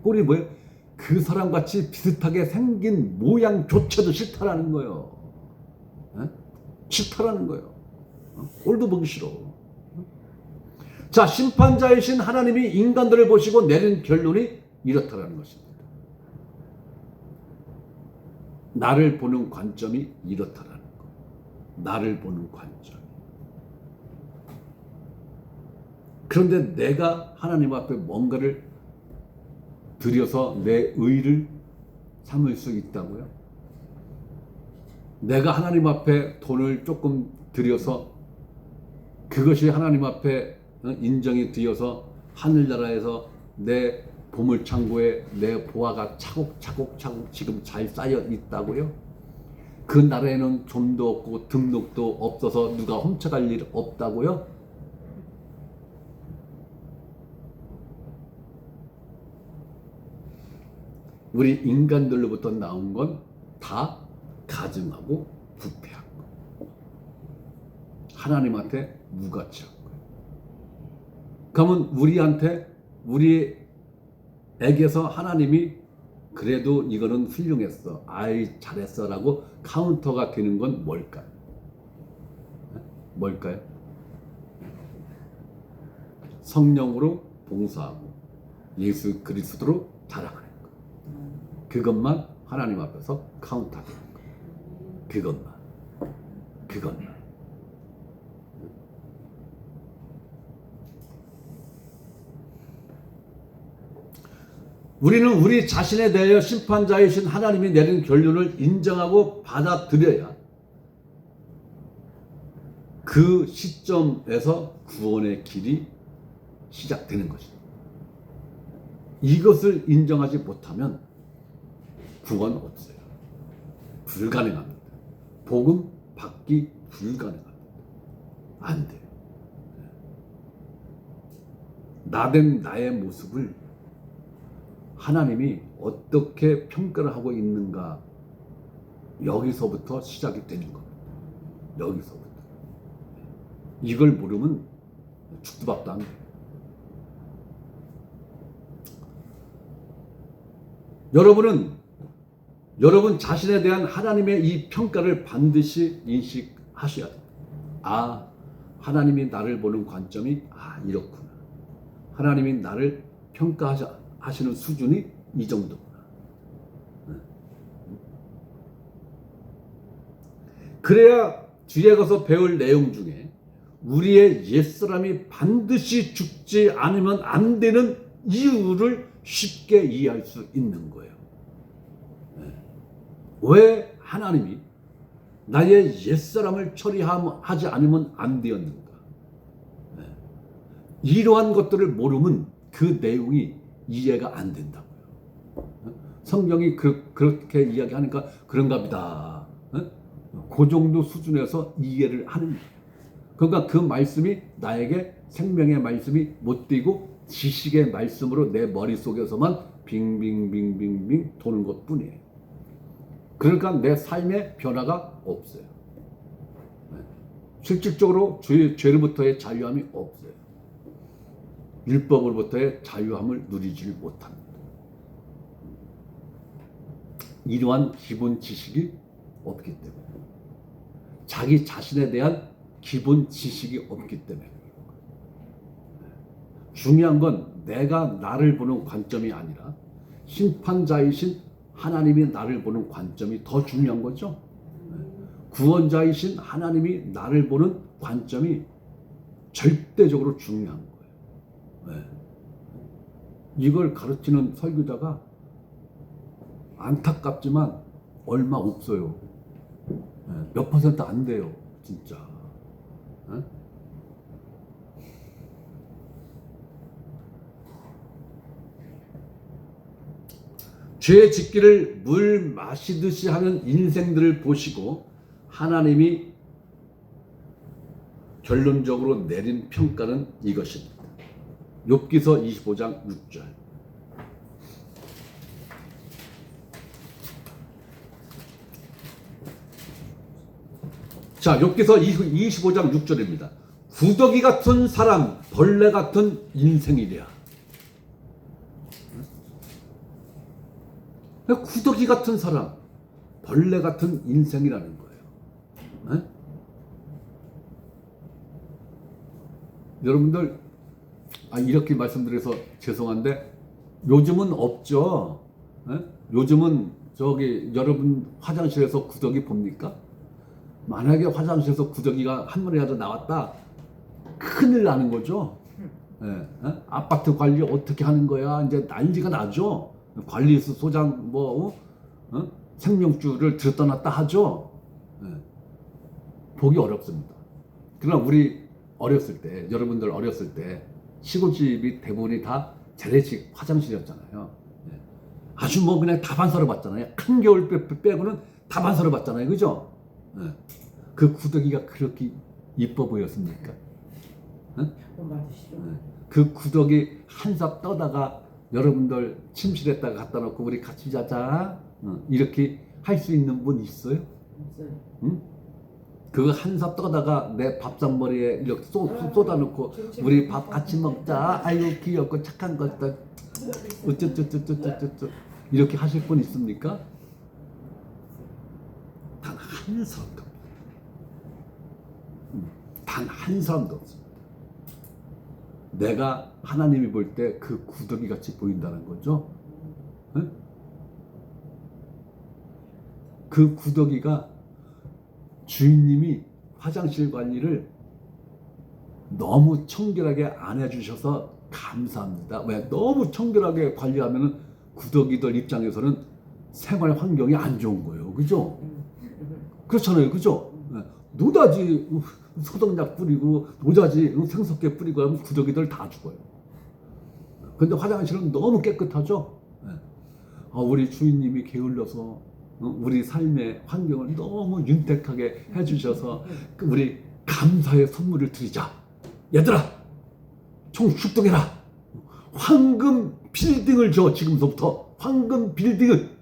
꼴이 뭐예요? 그 사람같이 비슷하게 생긴 모양조차도 싫다라는 거예요. 에? 싫다라는 거예요. 꼴도 보기 싫어. 자, 심판자이신 하나님이 인간들을 보시고 내린 결론이 이렇다라는 것입니다. 나를 보는 관점이 이렇다라는 거. 나를 보는 관점. 그런데 내가 하나님 앞에 뭔가를 드려서 내 의를 삼을 수 있다고요? 내가 하나님 앞에 돈을 조금 들여서 그것이 하나님 앞에 인정이 되어서 하늘나라에서 내 보물창고에 내 보화가 차곡차곡 지금 잘 쌓여 있다고요? 그 나라에는 좀도 없고 등록도 없어서 누가 훔쳐갈 일 없다고요? 우리 인간들로부터 나온 건 다 가증하고 부패한 거. 하나님한테 무가치한 거예요. 그러면 우리에게서 하나님이 그래도 이거는 훌륭했어, 아이 잘했어 라고 카운터가 되는 건 뭘까요? 뭘까요? 성령으로 봉사하고 예수 그리스도로 자랑하는 거. 그것만 하나님 앞에서 카운트하는 거. 그것만. 우리는 우리 자신에 대하여 심판자이신 하나님이 내린 결론을 인정하고 받아들여야 그 시점에서 구원의 길이 시작되는 것입니다. 이것을 인정하지 못하면 구원 없어요. 불가능합니다. 복음 받기 불가능합니다. 안 돼요. 나된 나의 모습을 하나님이 어떻게 평가를 하고 있는가, 여기서부터 시작이 되는 겁니다. 여기서부터. 이걸 모르면 죽도 밥도 안 돼요. 여러분 자신에 대한 하나님의 이 평가를 반드시 인식하셔야 돼요. 아, 하나님이 나를 보는 관점이 이렇구나. 하나님이 나를 평가하시는 수준이 이 정도구나. 그래야 뒤에 가서 배울 내용 중에 우리의 옛사람이 반드시 죽지 않으면 안 되는 이유를 쉽게 이해할 수 있는 거예요. 왜 하나님이 나의 옛사람을 처리하지 않으면 안 되었는가? 이러한 것들을 모르면 그 내용이 이해가 안 된다고요. 성경이 그렇게 이야기하니까 그런가 보다. 그 정도 수준에서 이해를 하는 거예요. 그러니까 그 말씀이 나에게 생명의 말씀이 못 되고 지식의 말씀으로 내 머릿속에서만 빙빙빙빙빙 도는 것뿐이에요. 그러니까 내 삶에 변화가 없어요. 실질적으로 죄로부터의 자유함이 없어요. 율법으로부터의 자유함을 누리지 못합니다. 이러한 기본 지식이 없기 때문에, 자기 자신에 대한 기본 지식이 없기 때문에. 중요한 건 내가 나를 보는 관점이 아니라 심판자이신 하나님이 나를 보는 관점이 더 중요한 거죠. 구원자이신 하나님이 나를 보는 관점이 절대적으로 중요한 거예요. 이걸 가르치는 설교자가 안타깝지만 얼마 없어요. 몇 퍼센트 안 돼요, 진짜. 죄 짓기를 물 마시듯이 하는 인생들을 보시고 하나님이 결론적으로 내린 평가는 이것입니다. 욥기서 25장 6절. 자, 욥기서 25장 6절입니다. 구더기 같은 사람, 벌레 같은 인생이랴. 구더기 같은 사람, 벌레 같은 인생이라는 거예요. 여러분들, 이렇게 말씀드려서 죄송한데 요즘은 없죠. 요즘은 여러분 화장실에서 구더기 봅니까? 만약에 화장실에서 구더기가 한 마리라도 나왔다, 큰일 나는 거죠. 아파트 관리 어떻게 하는 거야? 이제 난리가 나죠. 관리소 소장 생명줄을 들었다 놨다 하죠. 보기 어렵습니다. 그러나 우리 어렸을 때, 여러분들 어렸을 때 시골집이 대부분이 다 재래식 화장실이었잖아요. 아주 그냥 다반사로 봤잖아요. 한겨울 빼고는 다반사로 봤잖아요. 그죠? 그 구더기가 그렇게 이뻐 보였습니까? 그 구더기 한 삽 떠다가 여러분들 침실에다가 갖다 놓고 우리 같이 자자, 이렇게 할 수 있는 분 있어요? 없어요. 응? 그거 한 삽 떠다가 내 밥상머리에 이렇게 쏟아놓고 우리 밥 같이 먹자, 아이고 귀엽고 착한 것들 어쩌쩌쩌쩌쩌쩌 이렇게 하실 분 있습니까? 단 한 사람도 없어요. 단 한 사람도 없어요. 내가 하나님이 볼 때 그 구더기 같이 보인다는 거죠. 그 구더기가 주인님이 화장실 관리를 너무 청결하게 안 해주셔서 감사합니다. 왜? 너무 청결하게 관리하면 구더기들 입장에서는 생활 환경이 안 좋은 거예요. 그죠? 그렇잖아요. 그죠? 노다지 소독약 뿌리고 노다지 생석회 뿌리고 하면 구더기들 다 죽어요. 근데 화장실은 너무 깨끗하죠? 우리 주인님이 게을러서 우리 삶의 환경을 너무 윤택하게 해주셔서 우리 감사의 선물을 드리자. 얘들아, 총 출동해라. 황금 빌딩을 줘. 지금부터 황금 빌딩을.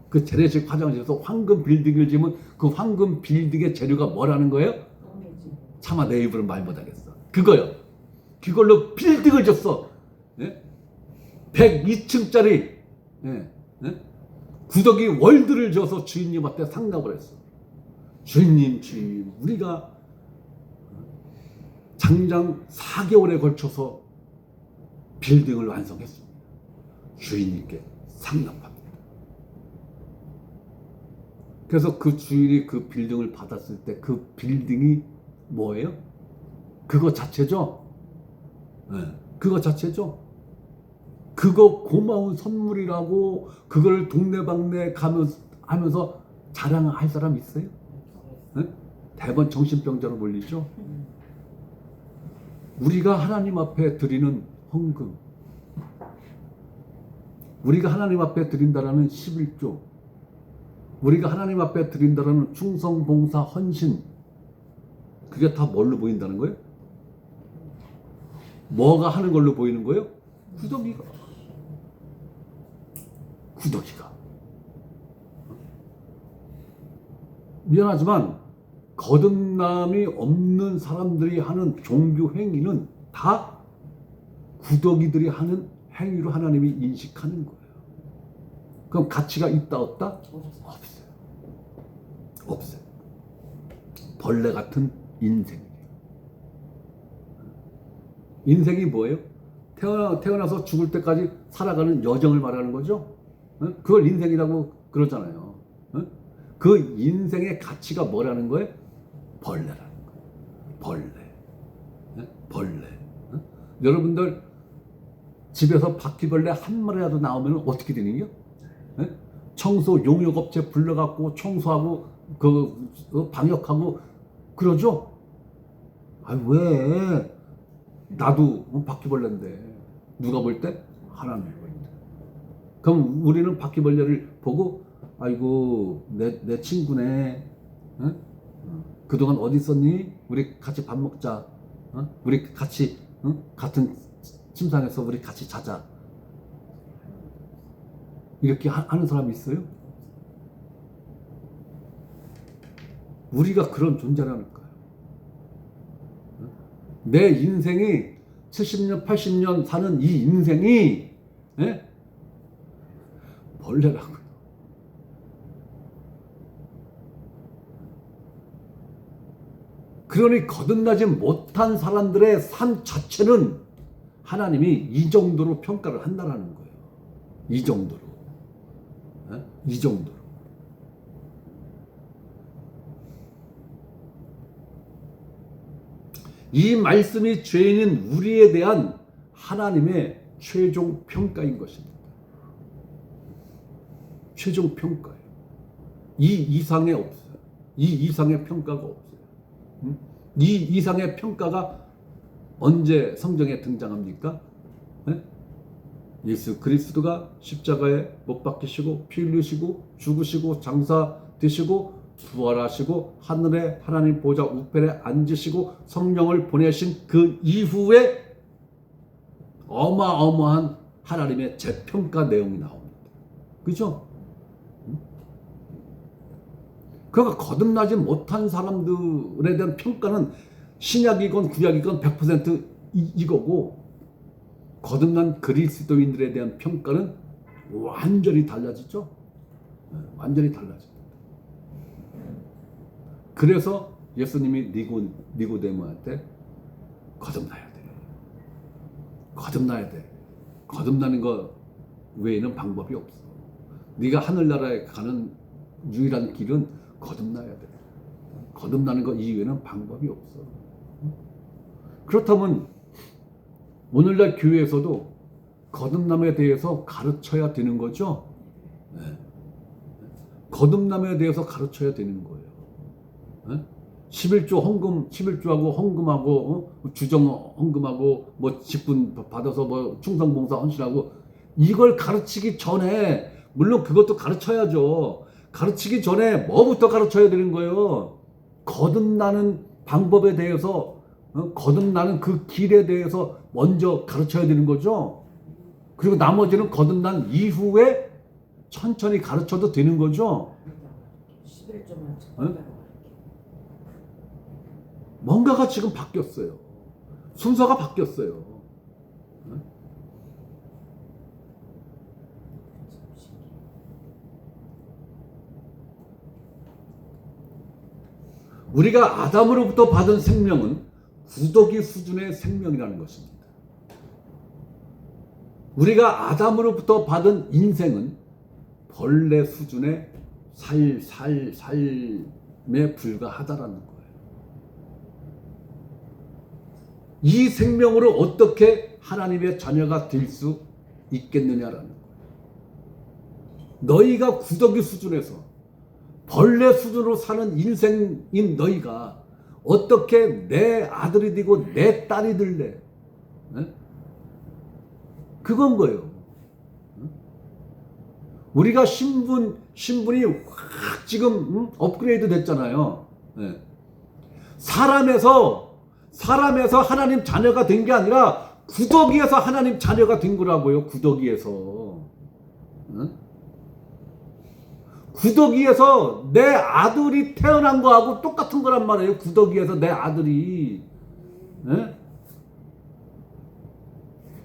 그 재래식 화장실에서 황금 빌딩을 지으면 그 황금 빌딩의 재료가 뭐라는 거예요? 차마 내 입으로 말 못하겠어. 그거요. 그걸로 빌딩을 줬어. 102층짜리 구더기 월드를 줘서 주인님한테 상납을 했어. 주인님, 우리가 장장 4개월에 걸쳐서 빌딩을 완성했습니다. 주인님께 상납합니다. 그래서 그 주인이 그 빌딩을 받았을 때 그 빌딩이 뭐예요? 그거 자체죠? 그거 자체죠? 그거 고마운 선물이라고 그걸 동네방네 하면서 자랑할 사람 있어요? 대번 정신병자로 몰리죠? 우리가 하나님 앞에 드리는 헌금, 우리가 하나님 앞에 드린다라는 11조, 우리가 하나님 앞에 드린다라는 충성, 봉사, 헌신, 그게 다 뭘로 보인다는 거예요? 뭐가 하는 걸로 보이는 거예요? 구더기가. 미안하지만 거듭남이 없는 사람들이 하는 종교 행위는 다 구더기들이 하는 행위로 하나님이 인식하는 거예요. 그럼 가치가 있다 없다? 없어요. 없어요. 벌레 같은 인생이에요. 인생이 뭐예요? 태어나서 죽을 때까지 살아가는 여정을 말하는 거죠. 그걸 인생이라고 그러잖아요. 그 인생의 가치가 뭐라는 거예요? 벌레라는 거예요. 벌레. 여러분들 집에서 바퀴벌레 한 마리라도 나오면 어떻게 되는겨? 청소 용역업체 불러갖고 청소하고 방역하고 그러죠? 왜? 나도 바퀴벌레인데 누가 볼 때? 하나님 볼 때. 그럼 우리는 바퀴벌레를 보고 아이고 내 친구네. 그동안 어디 있었니? 우리 같이 밥 먹자. 우리 같이 같은 침상에서 우리 같이 자자. 이렇게 하는 사람이 있어요? 우리가 그런 존재라는 거예요. 내 인생이 70년, 80년 사는 이 인생이 벌레라고요. 그러니 거듭나지 못한 사람들의 삶 자체는 하나님이 이 정도로 평가를 한다는 거예요. 이 정도로. 이 정도로. 이 말씀이 죄인인 우리에 대한 하나님의 최종 평가인 것입니다. 최종 평가예요. 이 이상의 없어요. 이 이상의 평가가 없어요. 이 이상의 평가가 언제 성경에 등장합니까? 예수 그리스도가 십자가에 못 박히시고 피 흘리시고 죽으시고 장사 되시고 부활하시고 하늘에 하나님 보좌 우편에 앉으시고 성령을 보내신 그 이후에 어마어마한 하나님의 재평가 내용이 나옵니다. 그죠? 그러니까 거듭나지 못한 사람들에 대한 평가는 신약이건 구약이건 100% 이거고, 거듭난 그리스도인들에 대한 평가는 완전히 달라지죠. 완전히 달라집니다. 그래서 예수님이 니고데모한테 거듭나야 돼. 거듭나야 돼. 거듭나는 것 외에는 방법이 없어. 네가 하늘나라에 가는 유일한 길은 거듭나야 돼. 거듭나는 것 이외에는 방법이 없어. 그렇다면 오늘날 교회에서도 거듭남에 대해서 가르쳐야 되는 거죠. 거듭남에 대해서 가르쳐야 되는 거예요. 11조 헌금, 11조하고 헌금하고 주정 헌금하고 뭐 직분 받아서 뭐 충성봉사 헌신하고, 이걸 가르치기 전에 물론 그것도 가르쳐야죠. 가르치기 전에 뭐부터 가르쳐야 되는 거예요? 거듭나는 방법에 대해서, 거듭나는 그 길에 대해서 먼저 가르쳐야 되는 거죠. 그리고 나머지는 거듭난 이후에 천천히 가르쳐도 되는 거죠. 11조만 뭔가가 지금 바뀌었어요. 순서가 바뀌었어요. 우리가 아담으로부터 받은 생명은 구더기 수준의 생명이라는 것입니다. 우리가 아담으로부터 받은 인생은 벌레 수준의 삶에 불과하다라는 거예요. 이 생명으로 어떻게 하나님의 자녀가 될 수 있겠느냐라는 거예요. 너희가 구더기 수준에서 벌레 수준으로 사는 인생인 너희가 어떻게 내 아들이 되고 내 딸이 될래? 그건 거예요. 우리가 신분이 확 지금 업그레이드 됐잖아요. 사람에서 하나님 자녀가 된 게 아니라 구더기에서 하나님 자녀가 된 거라고요. 구더기에서. 구더기에서 내 아들이 태어난 거하고 똑같은 거란 말이에요. 구더기에서 내 아들이. 예?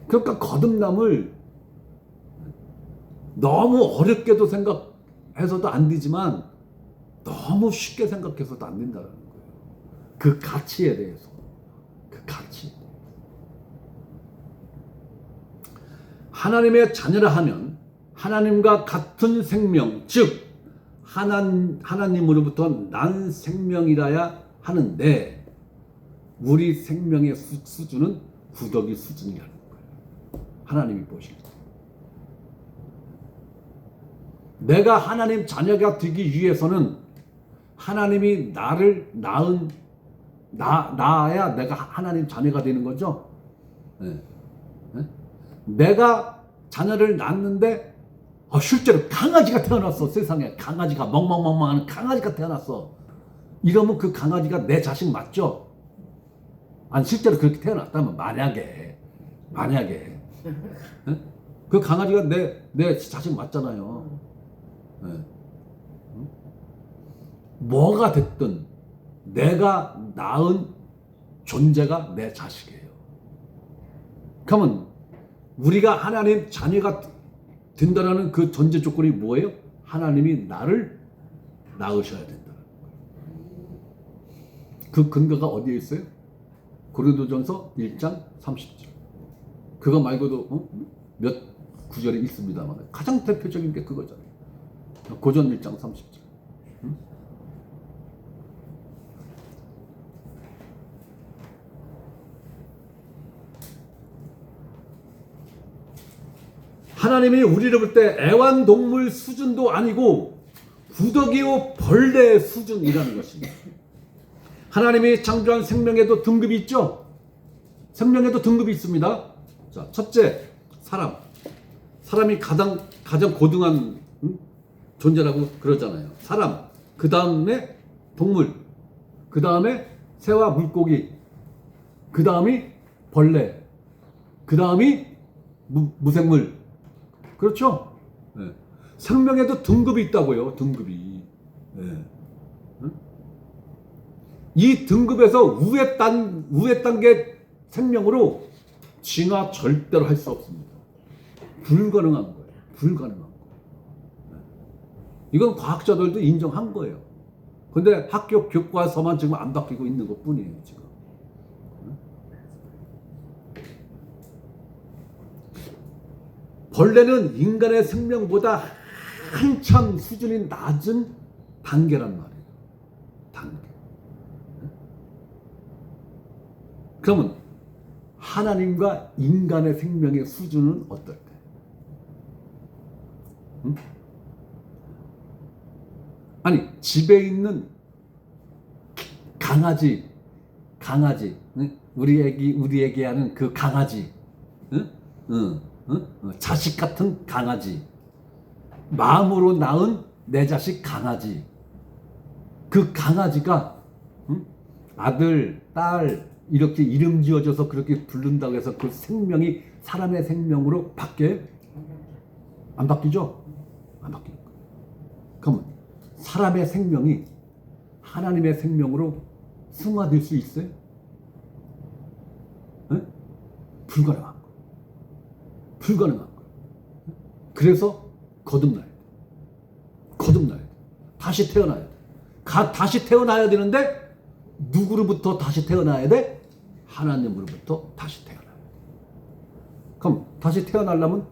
그러니까 거듭남을 너무 어렵게도 생각해서도 안 되지만 너무 쉽게 생각해서도 안 된다는 거예요. 그 가치에 대해서. 그 가치. 하나님의 자녀라 하면 하나님과 같은 생명, 즉 하나님으로부터 난 생명이라야 하는데 우리 생명의 수준은 구더기 수준이라는 거예요. 하나님이 보실 때. 내가 하나님 자녀가 되기 위해서는 하나님이 나를 낳아야 내가 하나님 자녀가 되는 거죠. 네. 네? 내가 자녀를 낳는데 실제로 강아지가 태어났어. 세상에 강아지가 멍멍멍멍하는 강아지가 태어났어. 이러면 그 강아지가 내 자식 맞죠? 아니 실제로 그렇게 태어났다면 만약에 네? 그 강아지가 내 자식 맞잖아요. 네. 뭐가 됐든 내가 낳은 존재가 내 자식이에요. 그러면 우리가 하나님 자녀가 된다라는 그 전제 조건이 뭐예요? 하나님이 나를 낳으셔야 된다. 그 근거가 어디에 있어요? 고린도전서 1장 30절. 그거 말고도 몇 구절이 있습니다만 가장 대표적인 게 그거잖아요. 고전 1장 30절. 하나님이 우리를 볼 때 애완동물 수준도 아니고 구더기요 벌레 수준이라는 것입니다. 하나님이 창조한 생명에도 등급이 있죠. 생명에도 등급이 있습니다. 자, 첫째 사람. 사람이 가장 고등한 존재라고 그러잖아요. 사람. 그 다음에 동물. 그 다음에 새와 물고기. 그 다음이 벌레. 그 다음이 무생물. 그렇죠? 네. 생명에도 등급이 있다고요. 등급이. 네. 이 등급에서 우회 단계 생명으로 진화 절대로 할 수 없습니다. 불가능한 거예요. 불가능한 거예요. 네. 이건 과학자들도 인정한 거예요. 근데 학교 교과서만 지금 안 바뀌고 있는 것 뿐이에요. 지금. 벌레는 인간의 생명보다 한참 수준이 낮은 단계란 말이에요. 단계. 그러면 하나님과 인간의 생명의 수준은 어떨까요? 응? 아니 집에 있는 강아지, 응? 우리 애기 하는 그 강아지, 응? 응. 자식 같은 강아지, 마음으로 낳은 내 자식 강아지, 그 강아지가 아들, 딸 이렇게 이름 지어줘서 그렇게 부른다고 해서 그 생명이 사람의 생명으로 바뀌어요? 안 바뀌죠? 안 바뀌는 거예요. 그러면 사람의 생명이 하나님의 생명으로 승화될 수 있어요? 네? 불가능한 거예요. 불가능한 거예요. 그래서 거듭나야 돼. 거듭나야 돼. 다시 태어나야 돼. 다시 태어나야 되는데 누구로부터 다시 태어나야 돼? 하나님으로부터 다시 태어나야 돼. 그럼 다시 태어나려면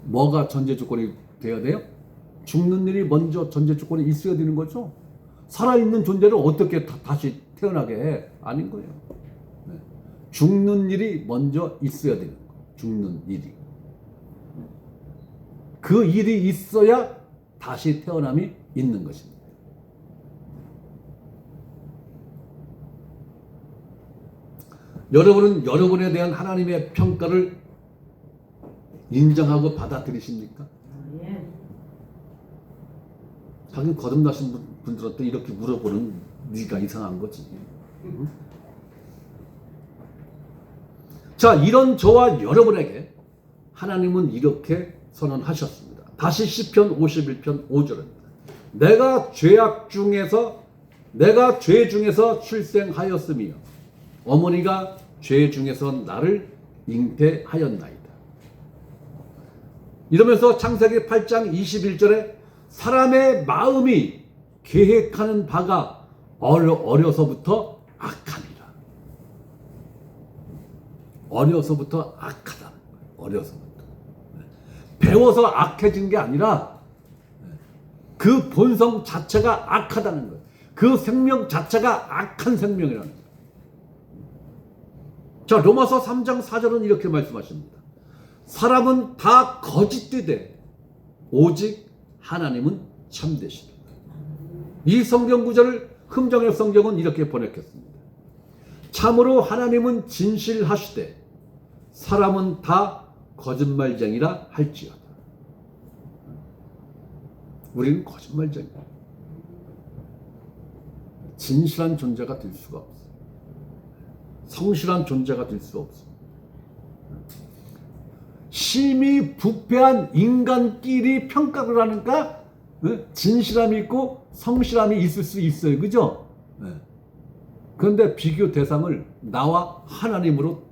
뭐가 전제 조건이 돼야 돼요? 죽는 일이 먼저 전제 조건이 있어야 되는 거죠. 살아있는 존재를 어떻게 다시 태어나게 해? 아닌 거예요. 네. 죽는 일이 먼저 있어야 되는 거예요. 죽는 일이. 그 일이 있어야 다시 태어남이 있는 것입니다. 여러분은 여러분에 대한 하나님의 평가를 인정하고 받아들이십니까? 예. 당연히 거듭나신 분들한테 이렇게 물어보는 네가 이상한 거지. 응? 자, 이런 저와 여러분에게 하나님은 이렇게 선언하셨습니다. 다시 시편 51편 5절입니다. 내가 죄 중에서 출생하였으며 어머니가 죄 중에서 나를 잉태하였나이다. 이러면서 창세기 8장 21절에 사람의 마음이 계획하는 바가 어려서부터 악합니다. 어려서부터 악하다. 어려서부터. 배워서 악해진 게 아니라 그 본성 자체가 악하다는 거예요. 그 생명 자체가 악한 생명이라는 거예요. 자, 로마서 3장 4절은 이렇게 말씀하십니다. 사람은 다 거짓되되 오직 하나님은 참되시다. 이 성경 구절을 흠정의 성경은 이렇게 번역했습니다. 참으로 하나님은 진실하시되 사람은 다 거짓말쟁이라 할지어다. 우리는 거짓말쟁이야. 진실한 존재가 될 수가 없어. 성실한 존재가 될 수 없어. 심히 부패한 인간끼리 평가를 하니까 진실함이 있고 성실함이 있을 수 있어요. 그죠? 그런데 비교 대상을 나와 하나님으로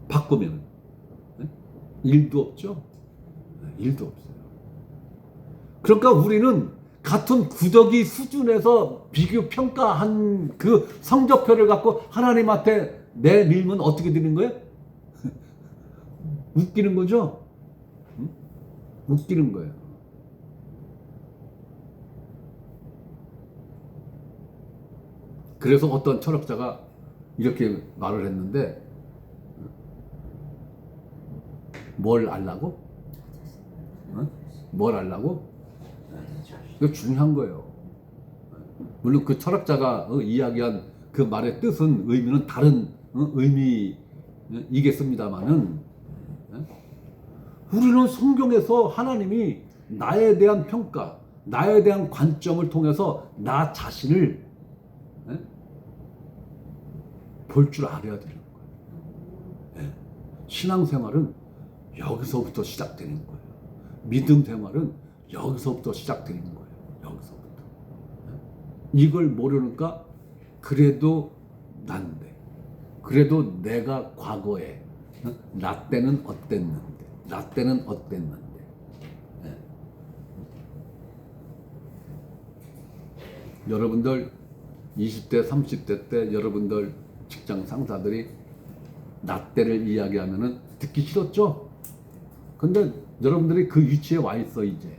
바꾸면 일도 없죠. 일도 없어요. 그러니까 우리는 같은 구더기 수준에서 비교 평가한 그 성적표를 갖고 하나님한테 내밀면 어떻게 되는 거예요? 웃기는 거죠? 웃기는 거예요. 그래서 어떤 철학자가 이렇게 말을 했는데, 뭘 알라고? 뭘 알라고? 이거 중요한 거예요. 물론 그 철학자가 이야기한 그 말의 뜻은, 의미는 다른 의미이겠습니다만은, 우리는 성경에서 하나님이 나에 대한 평가, 나에 대한 관점을 통해서 나 자신을 볼 줄 알아야 되는 거예요. 신앙생활은 여기서부터 시작되는 거예요. 믿음 생활은 여기서부터 시작되는 거예요. 여기서부터. 이걸 모르니까 그래도 난데, 그래도 내가 과거에 나 때는 어땠는데, 나 때는 어땠는데. 여러분들 20대 30대 때 여러분들 직장 상사들이 나 때를 이야기하면은 듣기 싫었죠? 근데 여러분들이 그 위치에 와 있어. 이제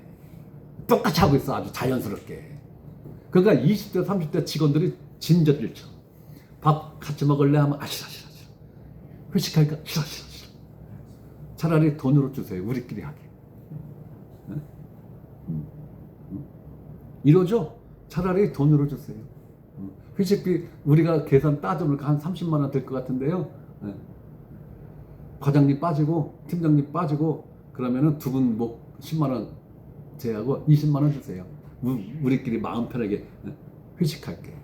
똑같이 하고 있어. 아주 자연스럽게. 그러니까 20대 30대 직원들이 진저리를 쳐. 밥 같이 먹을래 하면 싫어. 회식하니까 싫어. 차라리 돈으로 주세요. 우리끼리 하게. 이러죠? 차라리 돈으로 주세요. 회식비 우리가 계산 따져보니까 한 30만 원 될 것 같은데요. 과장님 빠지고 팀장님 빠지고 그러면은 두 분 목 10만 원 제하고 20만 원 주세요. 우리끼리 마음 편하게 회식할게.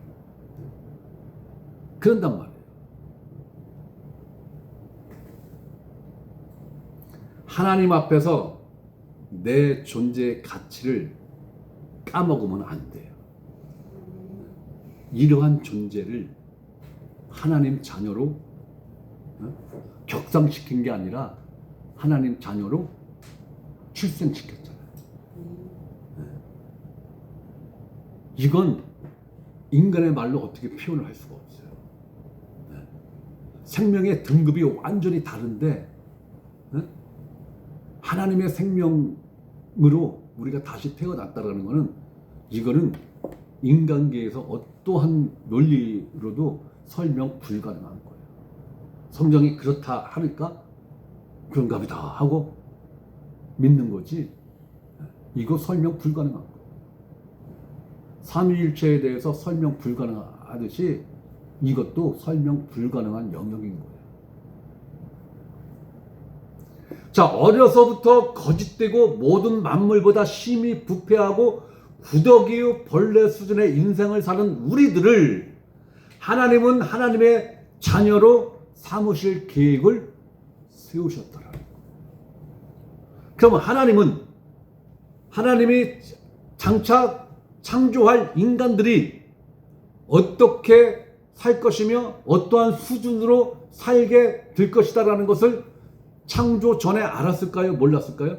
그런단 말이에요. 하나님 앞에서 내 존재의 가치를 까먹으면 안 돼요. 이러한 존재를 하나님 자녀로 격상시킨 게 아니라 하나님 자녀로 출생시켰잖아요. 이건 인간의 말로 어떻게 표현을 할 수가 없어요. 생명의 등급이 완전히 다른데 하나님의 생명으로 우리가 다시 태어났다는 것은, 이거는 인간계에서 어떠한 논리로도 설명 불가능한 거예요. 성경이 그렇다 하니까 그런가 보다 하고 믿는 거지, 이거 설명 불가능한 거예요. 삼위일체에 대해서 설명 불가능하듯이 이것도 설명 불가능한 영역인 거예요. 자, 어려서부터 거짓되고 모든 만물보다 심히 부패하고 구더기의 벌레 수준의 인생을 사는 우리들을 하나님은 하나님의 자녀로 삼으실 계획을 세우셨더라. 그러면 하나님이 장차 창조할 인간들이 어떻게 살 것이며 어떠한 수준으로 살게 될 것이다라는 것을 창조 전에 알았을까요? 몰랐을까요?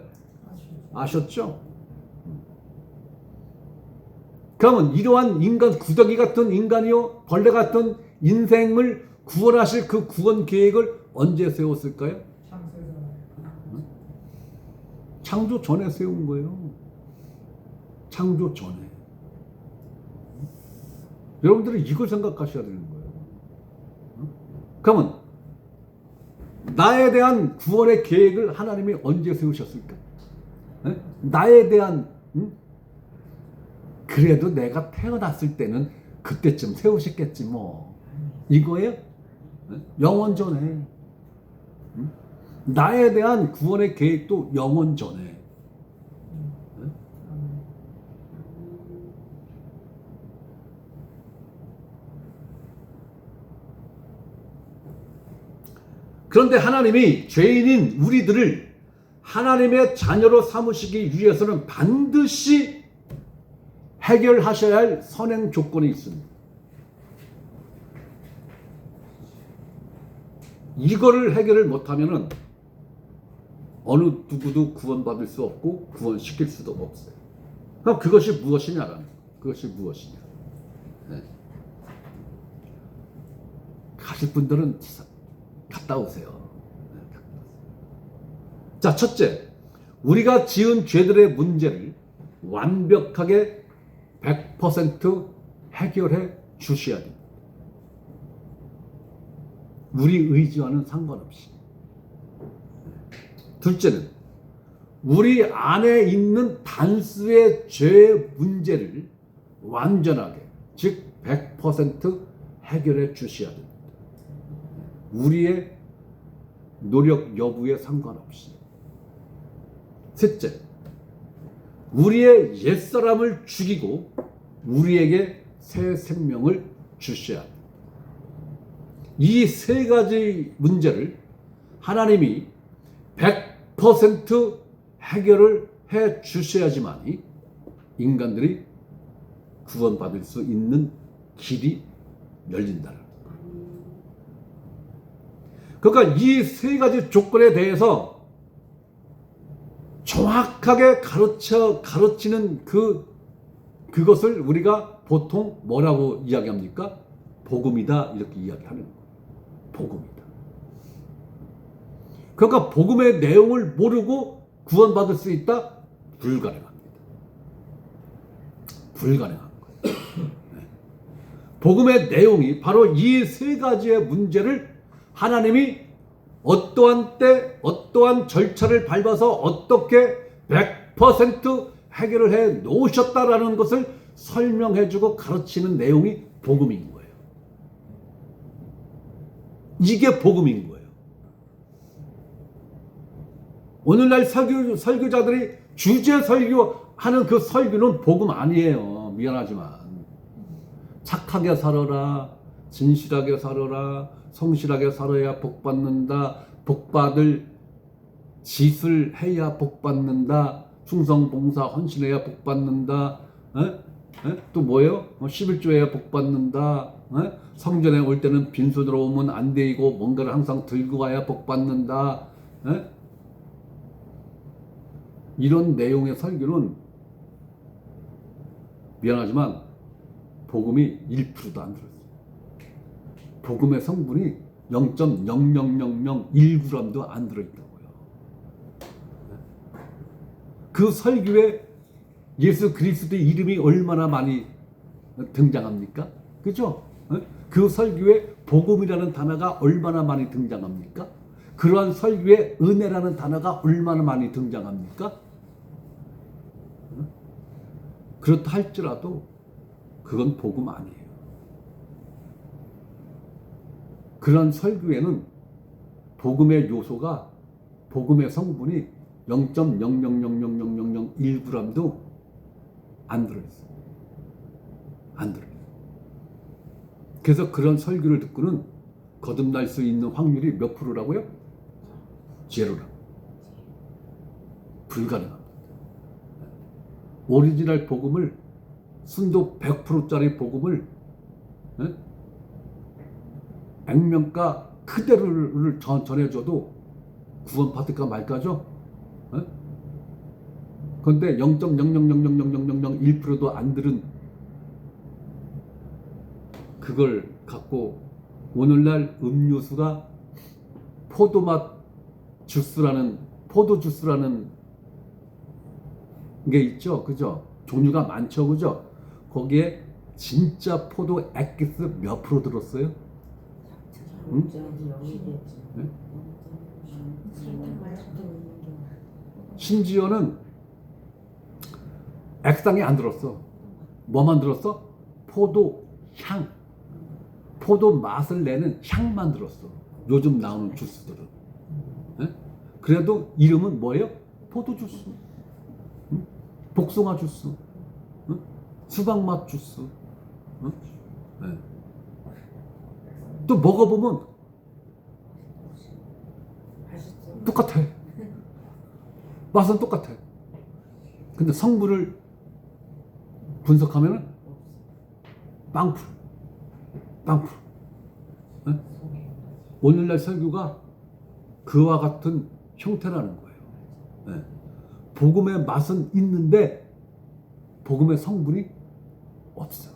아셨죠? 그러면 이러한 인간, 구더기 같은 인간이요 벌레 같은 인생을 구원하실 그 구원 계획을 언제 세웠을까요? 창조 전에 세운 거예요. 창조 전에. 여러분들은 이걸 생각하셔야 되는 거예요. 그러면 나에 대한 구원의 계획을 하나님이 언제 세우셨을까? 나에 대한 그래도 내가 태어났을 때는 그때쯤 세우셨겠지 뭐. 이거예요? 영원 전에. 나에 대한 구원의 계획도 영원 전에. 그런데 하나님이 죄인인 우리들을 하나님의 자녀로 삼으시기 위해서는 반드시 해결하셔야 할 선행 조건이 있습니다. 이거를 해결을 못하면은 어느 누구도 구원받을 수 없고 구원시킬 수도 없어요. 그럼 그것이 무엇이냐라는 거예요. 그것이 무엇이냐. 네. 가실 분들은 갔다 오세요. 네, 갔다 오세요. 자, 첫째, 우리가 지은 죄들의 문제를 완벽하게 100% 해결해 주셔야 됩니다. 우리 의지와는 상관없이. 둘째는 우리 안에 있는 단수의 죄의 문제를 완전하게, 즉 100% 해결해 주셔야 됩니다. 우리의 노력 여부에 상관없이. 셋째, 우리의 옛사람을 죽이고 우리에게 새 생명을 주셔야 합니다. 이 세 가지 문제를 하나님이 100% 해결을 해 주셔야지만이 인간들이 구원받을 수 있는 길이 열린다는 거예요. 그러니까 이 세 가지 조건에 대해서 정확하게 가르치는 그것을 우리가 보통 뭐라고 이야기합니까? 복음이다, 이렇게 이야기하는 거예요. 복음이다. 그러니까 복음의 내용을 모르고 구원받을 수 있다? 불가능합니다. 불가능한 거예요. 네. 복음의 내용이 바로 이 세 가지의 문제를 하나님이 어떠한 때, 어떠한 절차를 밟아서 어떻게 100% 해결을 해 놓으셨다라는 것을 설명해주고 가르치는 내용이 복음인 거예요. 이게 복음인 거예요. 오늘날 설교자들이 주제 설교하는 그 설교는 복음 아니에요. 미안하지만. 착하게 살아라, 진실하게 살아라, 성실하게 살아야 복받는다, 복받을 짓을 해야 복받는다, 충성봉사 헌신해야 복받는다, 또 뭐예요? 11조 해야 복받는다, 성전에 올 때는 빈손으로 오면 안 되고 뭔가를 항상 들고 와야 복받는다. 이런 내용의 설교는 미안하지만 복음이 1%도 안 들었어요. 복음의 성분이 0.00001g도 안 들어있다고요. 그 설교에 예수 그리스도의 이름이 얼마나 많이 등장합니까? 그죠? 그 설교에 복음이라는 단어가 얼마나 많이 등장합니까? 그러한 설교에 은혜라는 단어가 얼마나 많이 등장합니까? 그렇다 할지라도 그건 복음 아니에요. 그런 설교에는 복음의 요소가, 복음의 성분이 0.0000001g도 안 들어있어요. 안 들어있어요. 그래서 그런 설교를 듣고는 거듭날 수 있는 확률이 몇 프로라고요? 제로라고. 불가능합니다. 오리지널 복음을 순도 100%짜리 복음을 액면가 그대로를 전해줘도 구원 받을까 말까죠? 그런데 0.000000001%도 안 들은 그걸 갖고 오늘날 음료수가 포도 주스라는 게 있죠, 그죠? 종류가 많죠, 그죠? 거기에 진짜 포도 액기스 몇 프로 들었어요? 응? 네? 심지어는 액상이 안 들었어. 뭐만 들었어? 포도 향, 포도 맛을 내는 향만 들었어. 요즘 나오는 주스들은. 네? 그래도 이름은 뭐예요? 포도 주스, 응? 복숭아 주스, 응? 수박맛 주스. 응? 네. 또 먹어보면 똑같아. 맛은 똑같아. 근데 성분을 분석하면은 빵풀. 네? 오늘날 설교가 그와 같은 형태라는 거예요. 네. 복음의 맛은 있는데 복음의 성분이 없어요.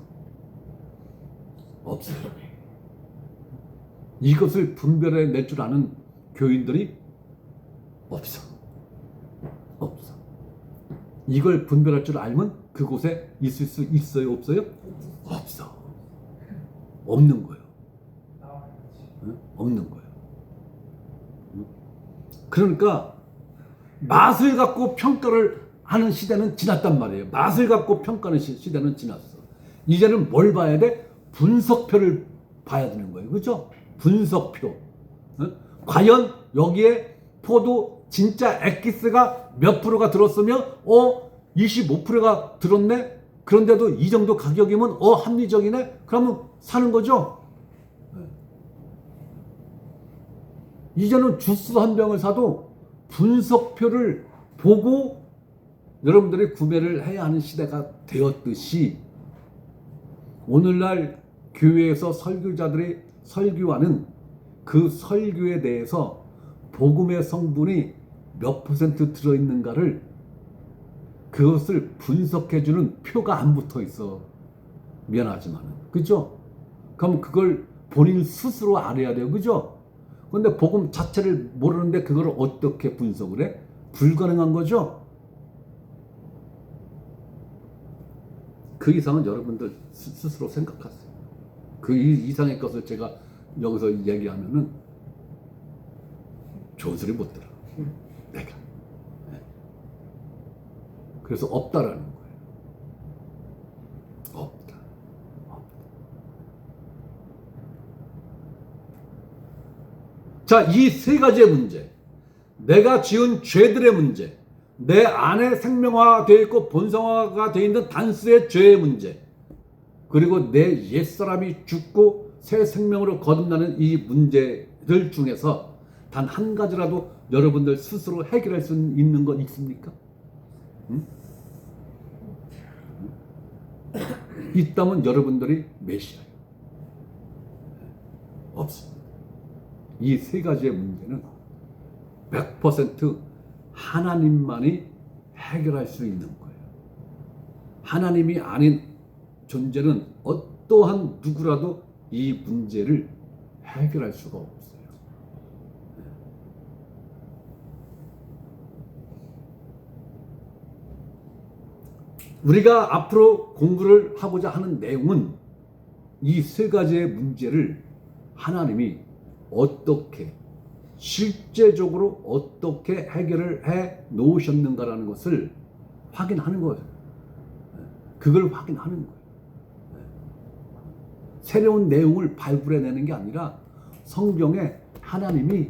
이것을 분별해 낼 줄 아는 교인들이 없어. 이걸 분별할 줄 알면 그곳에 있을 수 있어요, 없어요? 없어. 없는 거예요. 없는 거예요. 그러니까 맛을 갖고 평가를 하는 시대는 지났단 말이에요. 맛을 갖고 평가하는 시대는 지났어. 이제는 뭘 봐야 돼? 분석표를 봐야 되는 거예요. 그죠? 분석표. 과연 여기에 포도 진짜 액기스가 몇 프로가 들었으면 25%가 들었네? 그런데도 이 정도 가격이면 합리적이네? 그러면 사는 거죠? 이제는 주스 한 병을 사도 분석표를 보고 여러분들이 구매를 해야 하는 시대가 되었듯이 오늘날 교회에서 설교자들이 설교하는 그 설교에 대해서 복음의 성분이 몇 % 들어있는가를 그것을 분석해주는 표가 안 붙어 있어. 미안하지만은. 그죠? 그럼 그걸 본인 스스로 알아야 돼요. 그죠? 근데 복음 자체를 모르는데 그걸 어떻게 분석을 해? 불가능한 거죠? 그 이상은 여러분들 스스로 생각하세요. 그 이상의 것을 제가 여기서 얘기하면은 좋은 소리 못 들어. 내가. 그래서 없다라는 거예요. 없다. 자, 이 세 가지의 문제. 내가 지은 죄들의 문제. 내 안에 생명화되어 있고 본성화가 되어 있는 단수의 죄의 문제. 그리고 내 옛사람이 죽고 새 생명으로 거듭나는 이 문제들 중에서 단 한 가지라도 여러분들 스스로 해결할 수 있는 건 있습니까? 응? 있다면 여러분들이 메시아예요. 없습니다. 이 세 가지의 문제는 100% 하나님만이 해결할 수 있는 거예요. 하나님이 아닌 존재는 어떠한 누구라도 이 문제를 해결할 수가 없어요. 우리가 앞으로 공부를 하고자 하는 내용은 이 세 가지의 문제를 하나님이 어떻게 실제적으로 어떻게 해결을 해 놓으셨는가라는 것을 확인하는 거예요. 그걸 확인하는 거예요. 새로운 내용을 발굴해내는 게 아니라 성경에 하나님이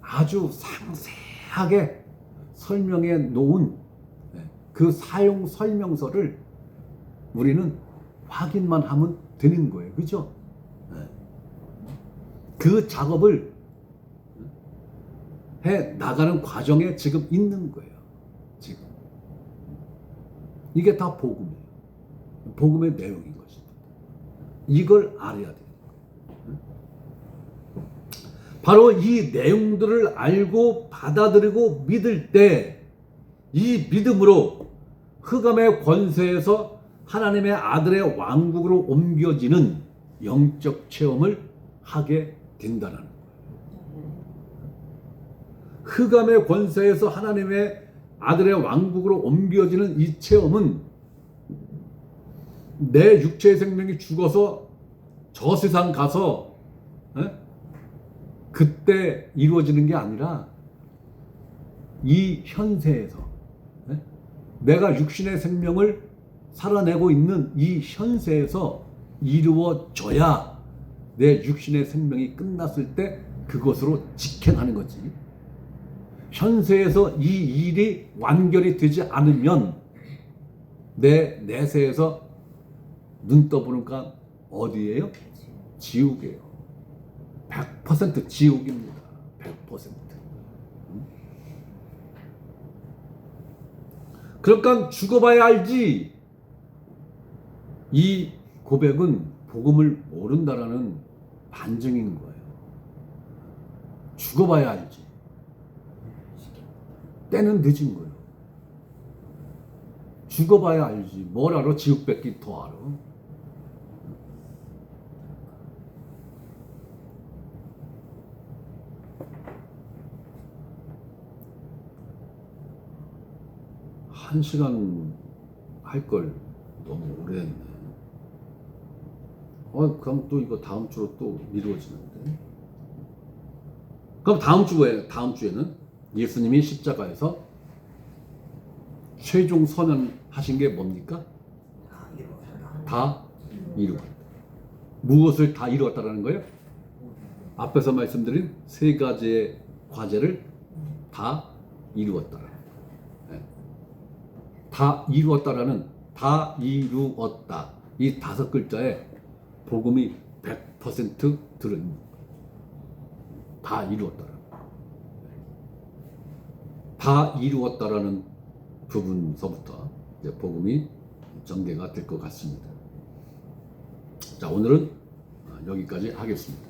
아주 상세하게 설명해 놓은 그 사용 설명서를 우리는 확인만 하면 되는 거예요. 그죠? 그 작업을 해 나가는 과정에 지금 있는 거예요. 이게 다 복음이에요. 복음의 내용인 것입니다. 이걸 알아야 돼요. 바로 이 내용들을 알고 받아들이고 믿을 때 이 믿음으로 흑암의 권세에서 하나님의 아들의 왕국으로 옮겨지는 영적 체험을 하게 된다는 거예요. 흑암의 권세에서 하나님의 아들의 왕국으로 옮겨지는 이 체험은 내 육체의 생명이 죽어서 저 세상 가서 그때 이루어지는 게 아니라 이 현세에서 내가 육신의 생명을 살아내고 있는 이 현세에서 이루어져야 내 육신의 생명이 끝났을 때 그것으로 직행하는 거지. 현세에서 이 일이 완결이 되지 않으면 내 내세에서 눈 떠보니까 어디예요? 지옥이에요. 100% 지옥입니다. 100%. 그러니까 죽어봐야 알지. 이 고백은 복음을 모른다라는 반증인 거예요. 죽어봐야 알지. 때는 늦은 거예요. 죽어봐야 알지. 뭘 알아? 지옥 뺏기 더 알아. 한 시간 할 걸 너무 오래 했네. 그럼 또 이거 다음 주로 또 미루어지는데. 그럼 다음 주에는 예수님이 십자가에서 최종 선언하신 게 뭡니까? 다 이루었다. 무엇을 다 이루었다라는 거예요? 앞에서 말씀드린 세 가지의 과제를 다 이루었다. 다 이루었다라는 다 이루었다. 이 5글자에 복음이 100% 들은 다 이루었다라는 다 이루었다라는 부분서부터 이제 복음이 전개가 될 것 같습니다. 자, 오늘은 여기까지 하겠습니다.